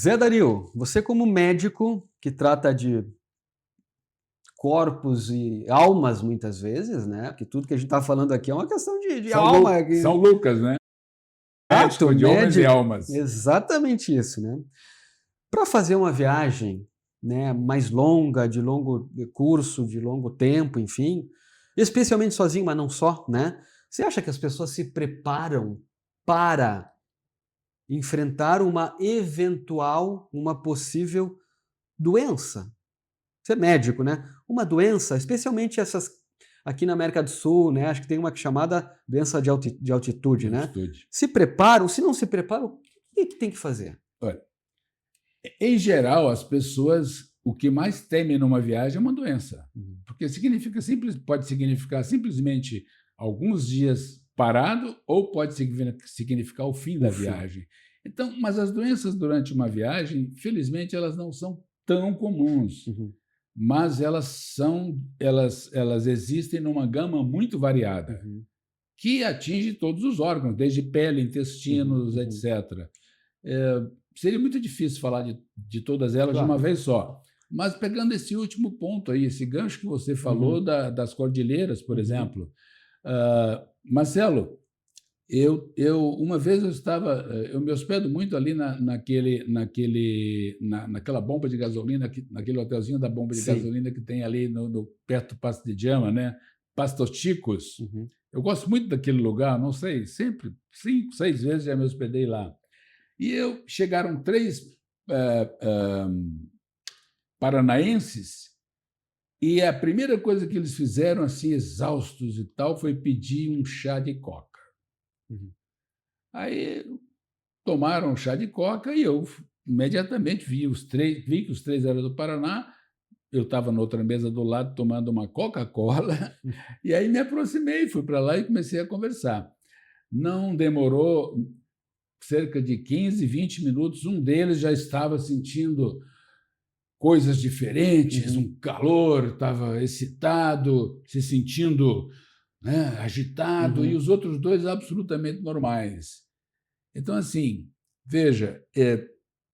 Zé Dario, você como médico que trata de corpos e almas muitas vezes, né? Porque tudo que a gente está falando aqui é uma questão de São, alma. São Lucas, né? Médico de homens e almas. Exatamente isso, né? Para fazer uma viagem, né, mais longa, de longo curso, de longo tempo, enfim, especialmente sozinho, mas não só, né? Você acha que as pessoas se preparam para enfrentar uma eventual, uma possível doença? Você é médico, né? Uma doença, especialmente essas aqui na América do Sul, né? Acho que tem uma chamada doença de altitude, né? Se preparam, se não se preparam, o que tem que fazer? Olha, em geral, as pessoas, o que mais temem numa viagem é uma doença, porque pode significar simplesmente alguns dias parado ou pode significar o fim da viagem. Então, mas as doenças durante uma viagem, felizmente, elas não são tão comuns. Mas elas existem numa gama muito variada, que atinge todos os órgãos, desde pele, intestinos, etc. Seria muito difícil falar de todas elas de uma vez só. Mas pegando esse último ponto aí, esse gancho que você falou das cordilheiras, por exemplo, Marcelo, uma vez eu me hospedo muito ali naquela bomba de gasolina, naquele hotelzinho da bomba de gasolina que tem ali perto do Pasto de Jama, né? Pastos Chicos. Eu gosto muito daquele lugar, não sei, sempre 5, 6 vezes já me hospedei lá. E chegaram 3 paranaenses e a primeira coisa que eles fizeram, assim, exaustos e tal, foi pedir um chá de coca. Aí tomaram chá de coca e eu imediatamente vi que os 3 eram do Paraná. Eu estava na outra mesa do lado tomando uma Coca-Cola e aí me aproximei, fui para lá e comecei a conversar. Não demorou cerca de 15, 20 minutos, um deles já estava sentindo coisas diferentes, um calor, estava excitado, se sentindo, né, agitado, e os outros 2 absolutamente normais. Então, assim, veja,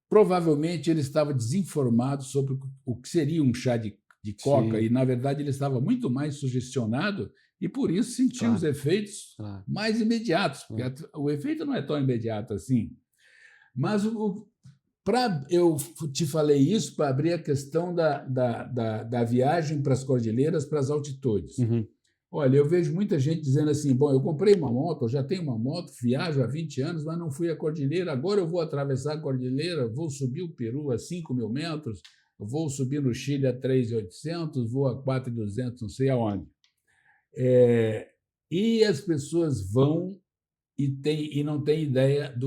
provavelmente ele estava desinformado sobre o que seria um chá de coca, e, na verdade, ele estava muito mais sugestionado e, por isso, sentiu os efeitos mais imediatos, porque o efeito não é tão imediato assim. Mas eu te falei isso para abrir a questão da viagem para as cordilheiras, para as altitudes. Olha, eu vejo muita gente dizendo assim, bom, eu comprei uma moto, eu já tenho uma moto, viajo há 20 anos, mas não fui à cordilheira, agora eu vou atravessar a cordilheira, vou subir o Peru a 5.000 metros, vou subir no Chile a 3.800, vou a 4.200, não sei aonde. E as pessoas vão e não têm ideia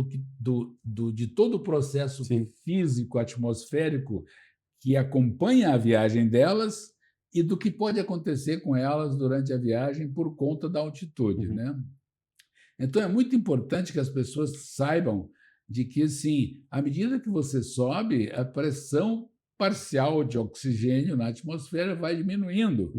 de todo o processo físico, atmosférico que acompanha a viagem delas e do que pode acontecer com elas durante a viagem por conta da altitude, né? Então, é muito importante que as pessoas saibam de que, assim, à medida que você sobe, a pressão parcial de oxigênio na atmosfera vai diminuindo.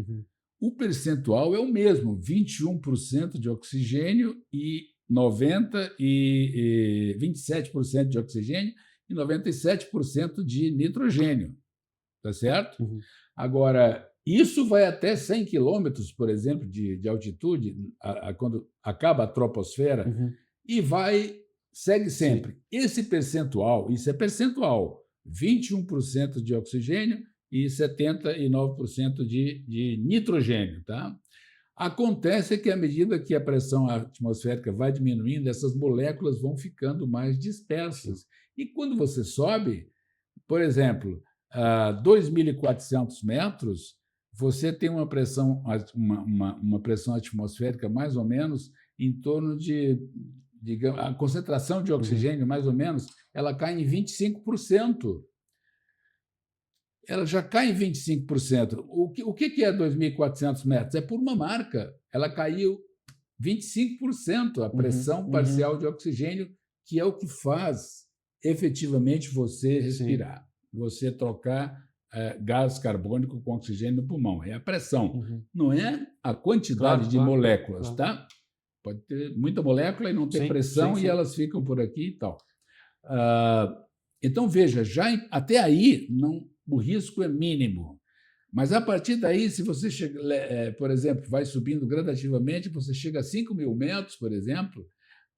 O percentual é o mesmo, 21% de oxigênio e 27% de oxigênio e 97% de nitrogênio, tá certo? Agora, isso vai até 100 quilômetros, por exemplo, de altitude, quando acaba a troposfera, e segue sempre. Esse percentual, isso é percentual, 21% de oxigênio e 79% de nitrogênio, tá? Acontece que, à medida que a pressão atmosférica vai diminuindo, essas moléculas vão ficando mais dispersas. E quando você sobe, por exemplo, a 2.400 metros, você tem uma pressão atmosférica mais ou menos em torno digamos, a concentração de oxigênio, mais ou menos, ela cai em 25%. Ela já cai em 25%. O que é 2.400 metros? É por uma marca. Ela caiu 25%, a pressão parcial de oxigênio, que é o que faz efetivamente você respirar, você trocar gás carbônico com oxigênio no pulmão. É a pressão, não é a quantidade de moléculas, tá? Pode ter muita molécula e não ter pressão, e elas ficam por aqui e tal. Então, veja, até aí o risco é mínimo. Mas, a partir daí, se você, por exemplo, vai subindo gradativamente, você chega a 5.000 metros, por exemplo,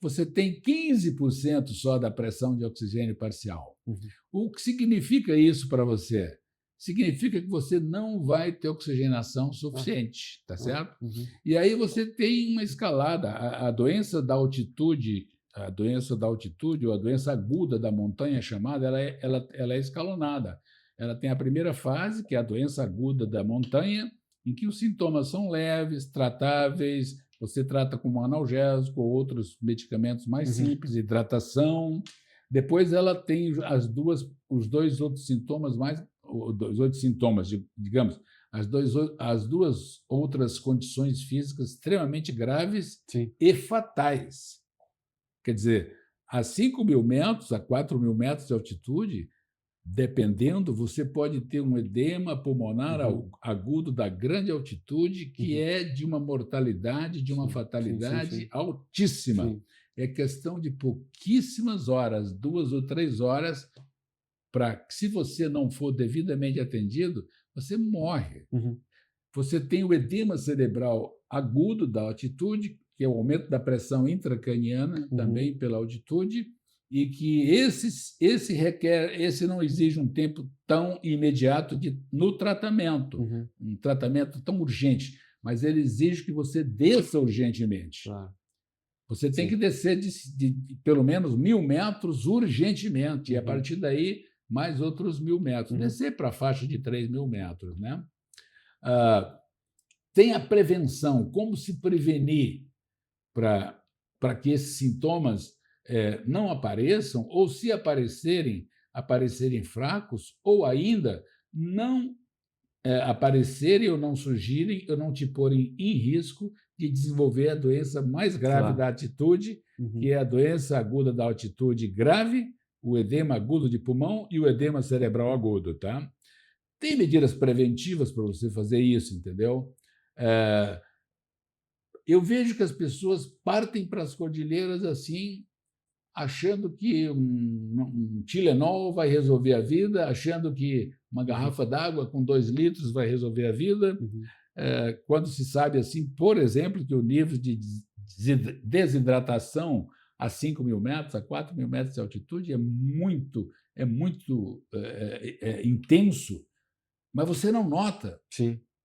você tem 15% só da pressão de oxigênio parcial. O que significa isso para você? Significa que você não vai ter oxigenação suficiente, tá certo? E aí você tem uma escalada. A doença da altitude, ou a doença aguda da montanha chamada, ela é escalonada. Ela tem a primeira fase, que é a doença aguda da montanha, em que os sintomas são leves, tratáveis, você trata com analgésico ou outros medicamentos mais simples, hidratação. Depois ela tem os dois outros sintomas digamos, as duas outras condições físicas extremamente graves e fatais. Quer dizer, a 5.000 metros, a 4.000 metros de altitude, dependendo, você pode ter um edema pulmonar agudo da grande altitude, que é de uma mortalidade, de uma fatalidade altíssima. É questão de pouquíssimas horas, 2 ou 3 horas, para que, se você não for devidamente atendido, você morre. Você tem o edema cerebral agudo da altitude, que é o aumento da pressão intracraniana, também pela altitude, e que esse não exige um tempo tão imediato no tratamento, um tratamento tão urgente, mas ele exige que você desça urgentemente. Você tem que descer de pelo menos 1.000 metros urgentemente, e a partir daí mais outros 1.000 metros, descer para a faixa de 3.000 metros. Né? Tem a prevenção, como se prevenir para que esses sintomas não apareçam, ou, se aparecerem fracos, ou ainda não aparecerem ou não surgirem, ou não te porem em risco de desenvolver a doença mais grave da altitude, que é a doença aguda da altitude grave, o edema agudo de pulmão e o edema cerebral agudo. Tá? Tem medidas preventivas para você fazer isso, entendeu? Eu vejo que as pessoas partem para as cordilheiras assim, achando que um Tilenol vai resolver a vida, achando que uma garrafa d'água com 2 litros vai resolver a vida, quando se sabe, assim, por exemplo, que o nível de desidratação a 5.000 metros, a 4.000 metros de altitude é muito intenso, mas você não nota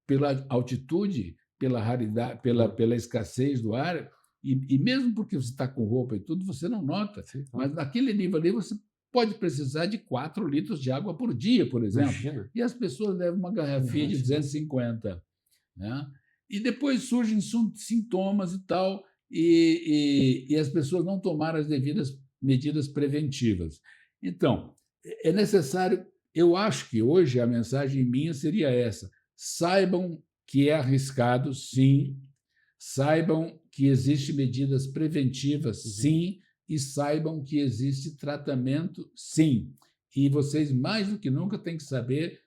pela altitude, pela raridade, pela escassez do ar. E mesmo porque você está com roupa e tudo, você não nota. Mas naquele nível ali você pode precisar de 4 litros de água por dia, por exemplo. Imagina. E as pessoas levam uma garrafinha de 250. Né? E depois surgem sintomas e tal, e as pessoas não tomaram as devidas medidas preventivas. Então, é necessário. Eu acho que hoje a mensagem minha seria essa: saibam que é arriscado, sim. Saibam que existem medidas preventivas, sim, e saibam que existe tratamento, sim. E vocês, mais do que nunca, têm que saber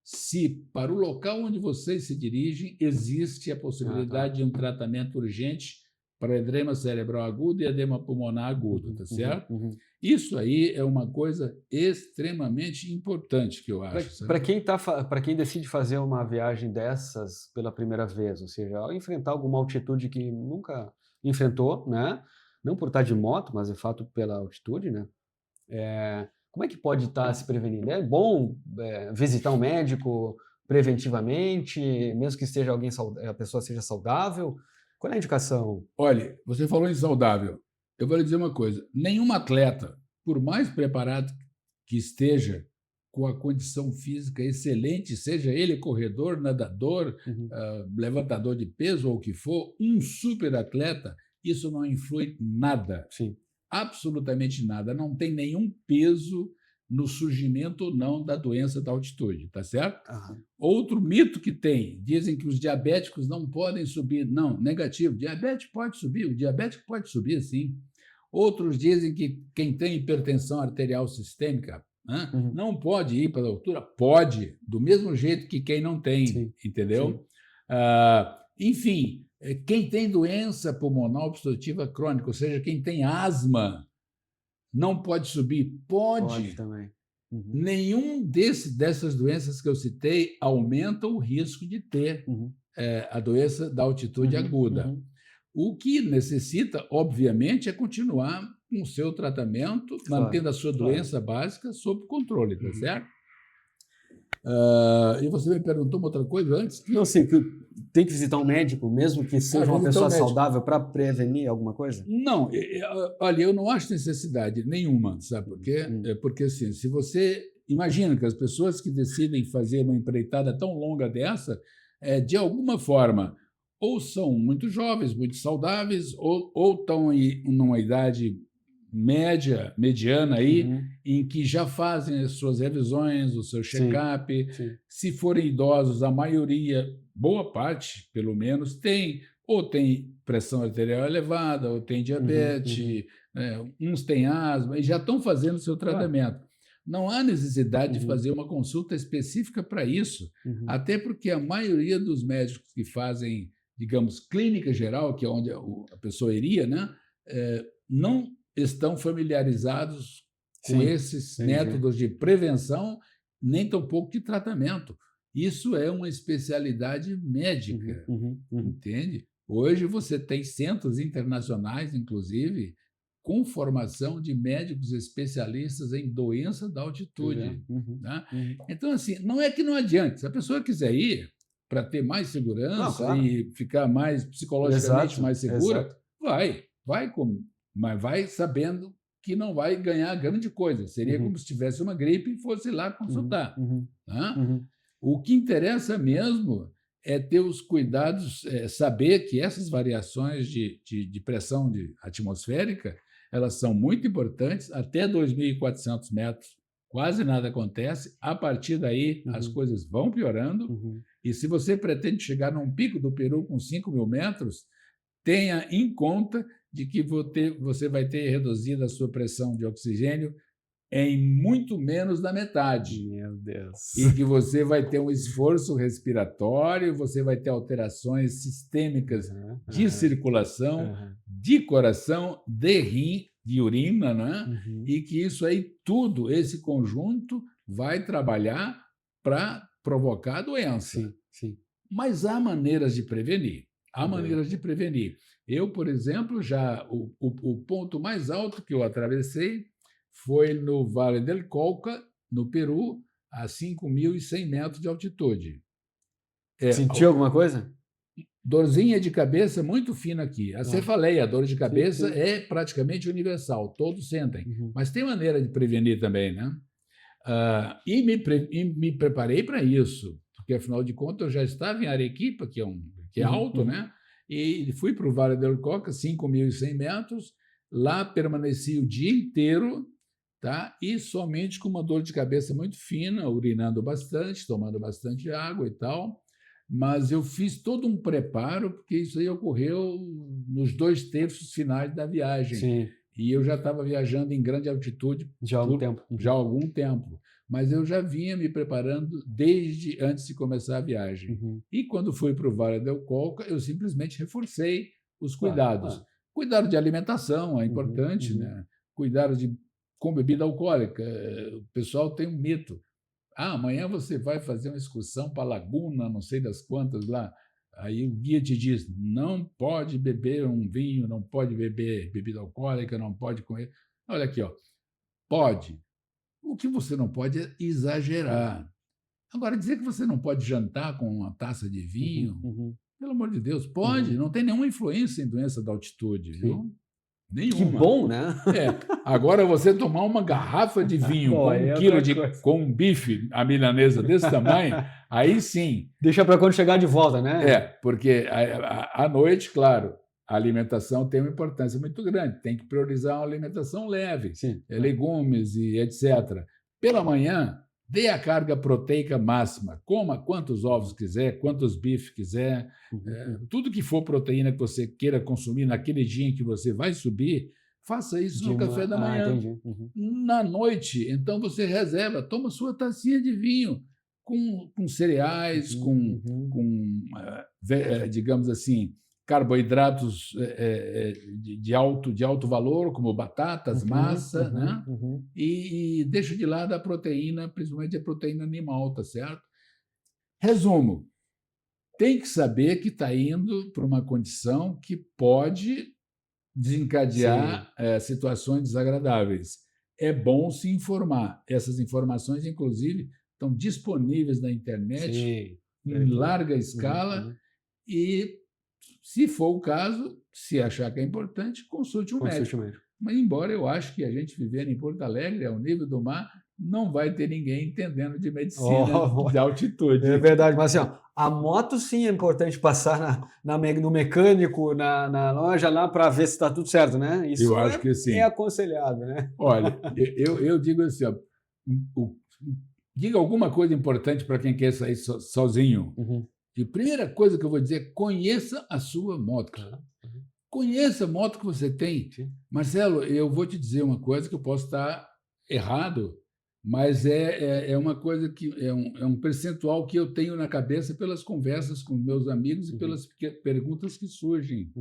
se, para o local onde vocês se dirigem, existe a possibilidade de um tratamento urgente para edema cerebral agudo e edema pulmonar agudo, tá certo? Isso aí é uma coisa extremamente importante, que eu acho. Para quem decide fazer uma viagem dessas pela primeira vez, ou seja, ao enfrentar alguma altitude que nunca enfrentou, né? Não por estar de moto, mas de fato pela altitude, né? Como é que pode estar se prevenindo? É bom visitar um médico preventivamente, mesmo que esteja a pessoa seja saudável? Qual é a indicação? Olha, você falou em saudável. Eu vou lhe dizer uma coisa: nenhum atleta, por mais preparado que esteja, com a condição física excelente, seja ele corredor, nadador, levantador de peso ou o que for, um super atleta, isso não influi nada. Absolutamente nada. Não tem nenhum peso no surgimento ou não da doença da altitude, tá certo? Outro mito que tem: dizem que os diabéticos não podem subir. Não, negativo. Diabético pode subir, o diabético pode subir, sim. Outros dizem que quem tem hipertensão arterial sistêmica não pode ir para a altura. Pode, do mesmo jeito que quem não tem, entendeu? Enfim, quem tem doença pulmonar obstrutiva crônica, ou seja, quem tem asma, não pode subir? Pode também. nenhum dessas doenças que eu citei aumenta o risco de ter a doença da altitude aguda. O que necessita, obviamente, é continuar com o seu tratamento, mantendo a sua doença básica sob controle, tá certo? E você me perguntou uma outra coisa antes? Não, sim, que tem que visitar um médico, mesmo que seja uma pessoa saudável, para prevenir alguma coisa? Não, olha, eu não acho necessidade nenhuma, sabe por quê? Porque, assim, se você imagina que as pessoas que decidem fazer uma empreitada tão longa dessa, de alguma forma, ou são muito jovens, muito saudáveis, ou estão em uma idade mediana aí, em que já fazem as suas revisões, o seu check-up. Se forem idosos, a maioria, boa parte, pelo menos, tem pressão arterial elevada, ou tem diabetes, uns têm asma, e já estão fazendo o seu tratamento. Não há necessidade de fazer uma consulta específica para isso, até porque a maioria dos médicos que fazem, digamos, clínica geral, que é onde a pessoa iria, né, não estão familiarizados com esses métodos de prevenção, nem tampouco de tratamento. Isso é uma especialidade médica, entende? Hoje você tem centros internacionais, inclusive, com formação de médicos especialistas em doença da altitude. Tá? Então, assim, não é que não adianta. Se a pessoa quiser ir para ter mais segurança e ficar mais psicologicamente mais segura, mas vai sabendo que não vai ganhar grande coisa. Seria como se tivesse uma gripe e fosse lá consultar. Tá? O que interessa mesmo é ter os cuidados, saber que essas variações de pressão atmosférica, elas são muito importantes. Até 2.400 metros quase nada acontece. A partir daí, as coisas vão piorando. E se você pretende chegar num pico do Peru com 5.000 metros, tenha em conta de que você vai ter reduzido a sua pressão de oxigênio em muito menos da metade. Meu Deus. E que você vai ter um esforço respiratório, você vai ter alterações sistêmicas de circulação, de coração, de rim, de urina, né? E que isso aí tudo, esse conjunto, vai trabalhar para provocar a doença. Mas há maneiras de prevenir. Eu, por exemplo, o ponto mais alto que eu atravessei foi no Vale del Colca, no Peru, a 5.100 metros de altitude. Sentiu alguma coisa? Dorzinha de cabeça muito fina aqui. A cefaleia, a dor de cabeça, é praticamente universal, todos sentem. Mas tem maneira de prevenir também, né? E me preparei para isso, porque, afinal de contas, eu já estava em Arequipa, que é alto, né? E fui para o Vale del Colca, 5.100 metros, lá permaneci o dia inteiro, tá? E somente com uma dor de cabeça muito fina, urinando bastante, tomando bastante água e tal, mas eu fiz todo um preparo, porque isso aí ocorreu nos 2/3 finais da viagem. E eu já estava viajando em grande altitude já há algum tempo. Mas eu já vinha me preparando desde antes de começar a viagem. E quando fui para o Vale del Colca, eu simplesmente reforcei os cuidados. Cuidado de alimentação é importante, né? Cuidado com bebida alcoólica. O pessoal tem um mito. Amanhã você vai fazer uma excursão para a Laguna, não sei das quantas lá. Aí o guia te diz, não pode beber um vinho, não pode beber bebida alcoólica, não pode comer. Olha aqui, pode. O que você não pode é exagerar. Agora, dizer que você não pode jantar com uma taça de vinho, pelo amor de Deus, pode, não tem nenhuma influência em doença da altitude, viu? Nenhuma. Que bom, né? Agora, você tomar uma garrafa de vinho com um bife, a milanesa desse tamanho, aí sim. Deixa para quando chegar de volta, né? Porque à noite, claro, a alimentação tem uma importância muito grande. Tem que priorizar uma alimentação leve, legumes e etc. Pela manhã, dê a carga proteica máxima. Coma quantos ovos quiser, quantos bifes quiser. Tudo que for proteína que você queira consumir naquele dia em que você vai subir, faça isso no café da manhã. Na noite, então, você reserva, toma sua tacinha de vinho com cereais, digamos assim, carboidratos de alto valor, como batatas, massa, né? E deixa de lado a proteína, principalmente a proteína animal, tá certo? Resumo, tem que saber que está indo para uma condição que pode desencadear situações desagradáveis. É bom se informar. Essas informações, inclusive, estão disponíveis na internet em larga escala e, se for o caso, se achar que é importante, consulte um médico. Mas, embora eu acho que a gente vivendo em Porto Alegre, ao nível do mar, não vai ter ninguém entendendo de medicina de altitude. É verdade, mas assim, ó, a moto sim é importante passar no mecânico, na loja lá, para ver se está tudo certo, né? Isso eu acho que sim. É aconselhado, né? Olha, eu digo assim, ó, diga alguma coisa importante para quem quer sair sozinho. E a primeira coisa que eu vou dizer, conheça a sua moto. Conheça a moto que você tem. Marcelo, eu vou te dizer uma coisa que eu posso estar errado, mas é uma coisa que é um percentual que eu tenho na cabeça pelas conversas com meus amigos e pelas perguntas que surgem.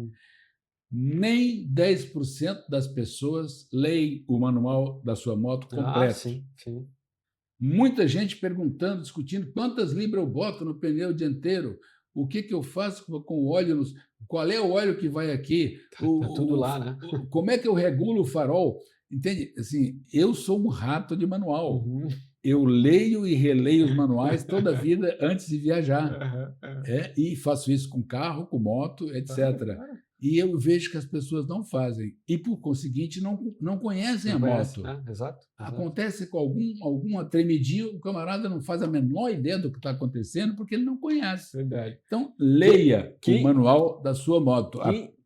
Nem 10% das pessoas leem o manual da sua moto completo. Sim. Muita gente perguntando, discutindo quantas libras eu boto no pneu dianteiro, o que eu faço com o óleo, qual é o óleo que vai aqui, tudo lá, né? Como é que eu regulo o farol. Entende? Assim, eu sou um rato de manual. Eu leio e releio os manuais toda a vida antes de viajar. E faço isso com carro, com moto, etc. E eu vejo que as pessoas não fazem. E, por conseguinte, não conhecem a moto. Exato. Acontece com alguma tremidinha, o camarada não faz a menor ideia do que está acontecendo porque ele não conhece. Verdade. Então, leia o manual da sua moto.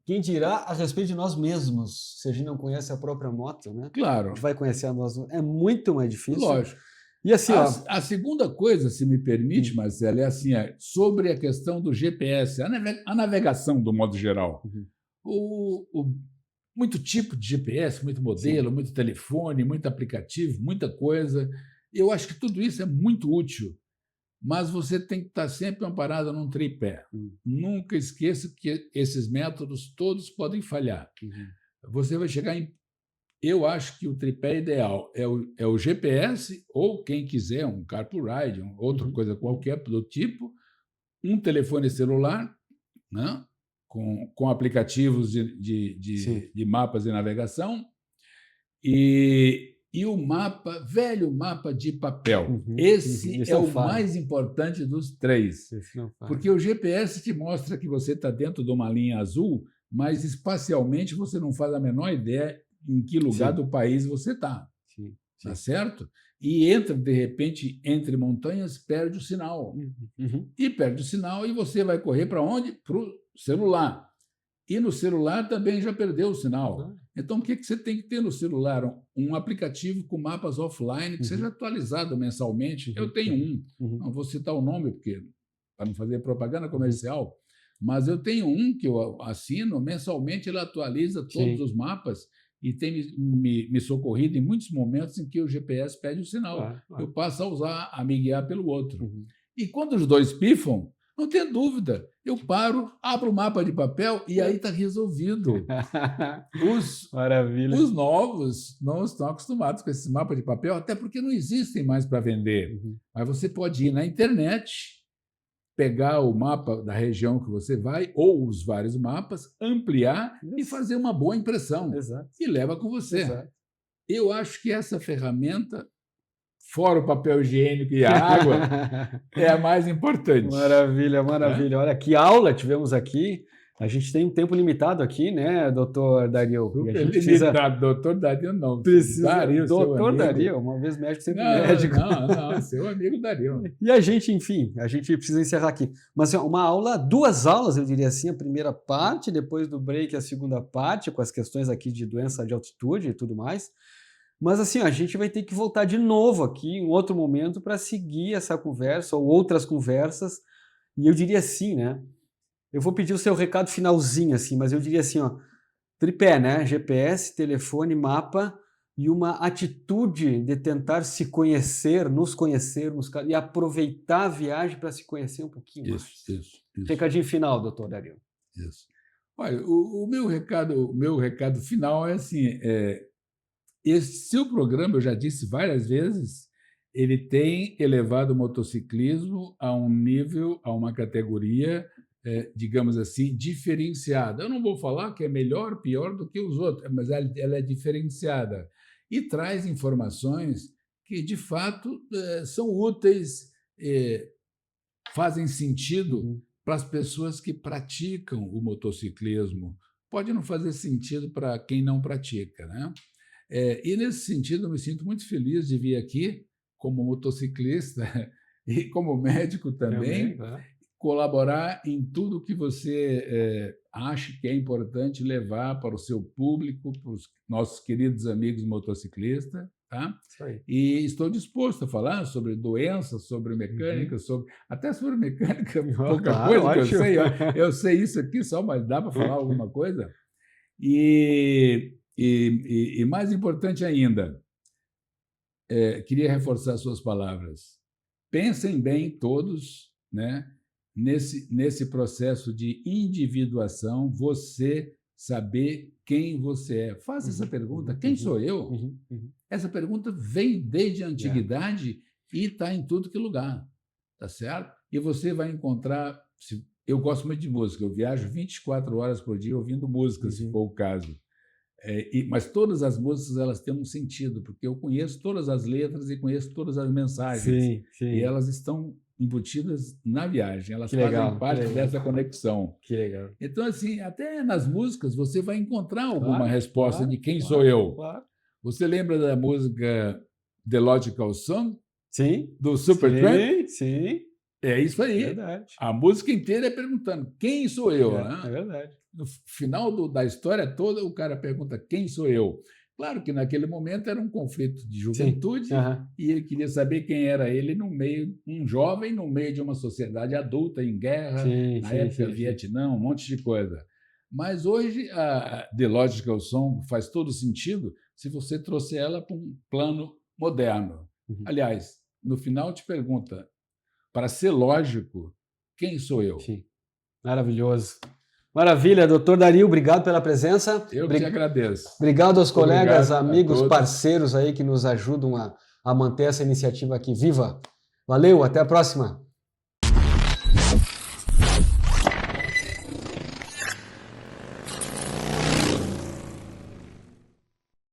Quem dirá a respeito de nós mesmos, se a gente não conhece a própria moto, né? Claro. A gente vai conhecer a nós. É muito mais difícil. Lógico. E assim, a segunda coisa, se me permite, Marcelo, é assim, sobre a questão do GPS, a navegação do modo geral. Muito tipo de GPS, muito modelo, muito telefone, muito aplicativo, muita coisa. Eu acho que tudo isso é muito útil, mas você tem que estar sempre amparado num tripé. Nunca esqueça que esses métodos todos podem falhar. Você vai chegar em... Eu acho que o tripé ideal é o GPS, ou quem quiser, um carpool-ride, outra coisa qualquer do tipo, um telefone celular, né, com aplicativos de mapas de navegação, e o velho mapa de papel. Esse é o mais importante dos três, porque o GPS te mostra que você está dentro de uma linha azul, mas espacialmente você não faz a menor ideia em que lugar do país você está. Tá certo? E de repente, entre montanhas, perde o sinal. E perde o sinal e você vai correr para onde? Para o celular. E no celular também já perdeu o sinal. Então, o que você tem que ter no celular? Um aplicativo com mapas offline que seja atualizado mensalmente. Eu tenho não vou citar o nome, para não fazer propaganda comercial, mas eu tenho um que eu assino, mensalmente ele atualiza todos os mapas e tem me socorrido em muitos momentos em que o GPS perde o sinal. Eu passo a me guiar pelo outro. E quando os dois pifam, não tem dúvida, eu paro, abro o mapa de papel e aí está resolvido. Maravilha. Os novos não estão acostumados com esse mapa de papel, até porque não existem mais para vender. Mas você pode ir na internet, pegar o mapa da região que você vai, ou os vários mapas, ampliar e fazer uma boa impressão. E leva com você. Eu acho que essa ferramenta, fora o papel higiênico e a água, é a mais importante. Maravilha. Olha, que aula tivemos aqui. A gente tem um tempo limitado aqui, né, doutor Dario? Doutor Dario não. Dario, doutor Dario, uma vez médico, sempre médico. Não, seu amigo Dario. E a gente, enfim, a gente precisa encerrar aqui. Mas duas aulas, eu diria assim, a primeira parte, depois do break a segunda parte, com as questões aqui de doença de altitude e tudo mais. Mas assim, a gente vai ter que voltar de novo aqui em outro momento para seguir essa conversa ou outras conversas. E eu diria assim, né? Eu vou pedir o seu recado finalzinho, assim, mas eu diria assim, tripé, né? GPS, telefone, mapa e uma atitude de tentar se conhecer, nos conhecermos e aproveitar a viagem para se conhecer um pouquinho mais. Isso. Recadinho final, doutor Dario. Isso. Olha, o meu recado final é assim: esse seu programa, eu já disse várias vezes, ele tem elevado o motociclismo a um nível, a uma categoria, digamos assim, diferenciada. Eu não vou falar que é melhor, pior do que os outros, mas ela é diferenciada e traz informações que, de fato, são úteis, fazem sentido para as pessoas que praticam o motociclismo. Pode não fazer sentido para quem não pratica, né? E, nesse sentido, eu me sinto muito feliz de vir aqui como motociclista e como médico também, colaborar em tudo que você acha que é importante levar para o seu público, para os nossos queridos amigos motociclistas. Tá? E estou disposto a falar sobre doenças, sobre mecânica, até sobre mecânica, pouca coisa que eu sei. Eu sei isso aqui só, mas dá para falar alguma coisa? E mais importante ainda, queria reforçar suas palavras. Pensem bem todos, né, nesse processo de individuação, você saber quem você é. Faça essa pergunta: quem sou eu? Essa pergunta vem desde a antiguidade e está em tudo que é lugar, tá certo? E você vai encontrar... Eu gosto muito de música, eu viajo 24 horas por dia ouvindo música, se for o caso. Mas todas as músicas elas têm um sentido, porque eu conheço todas as letras e conheço todas as mensagens. Sim. E elas estão embutidas na viagem, elas fazem parte dessa conexão. Que legal. Então, assim, até nas músicas você vai encontrar alguma resposta de quem sou eu. Claro. Você lembra da música The Logical Song? Sim. Do Supertramp? Sim. É isso aí. Verdade. A música inteira é perguntando quem sou eu, né? É verdade. No final da história toda, o cara pergunta quem sou eu. Claro que naquele momento era um conflito de juventude e ele queria saber quem era ele no meio, um jovem no meio de uma sociedade adulta em guerra, na época Vietnã, um monte de coisa. Mas hoje a The Logical Song faz todo sentido se você trouxer ela para um plano moderno. Aliás, no final te pergunta, para ser lógico, quem sou eu? Sim. Maravilhoso. Maravilha, doutor Dario, obrigado pela presença. Eu que te agradeço. Obrigado aos colegas, amigos, parceiros aí que nos ajudam a manter essa iniciativa aqui viva. Valeu, até a próxima.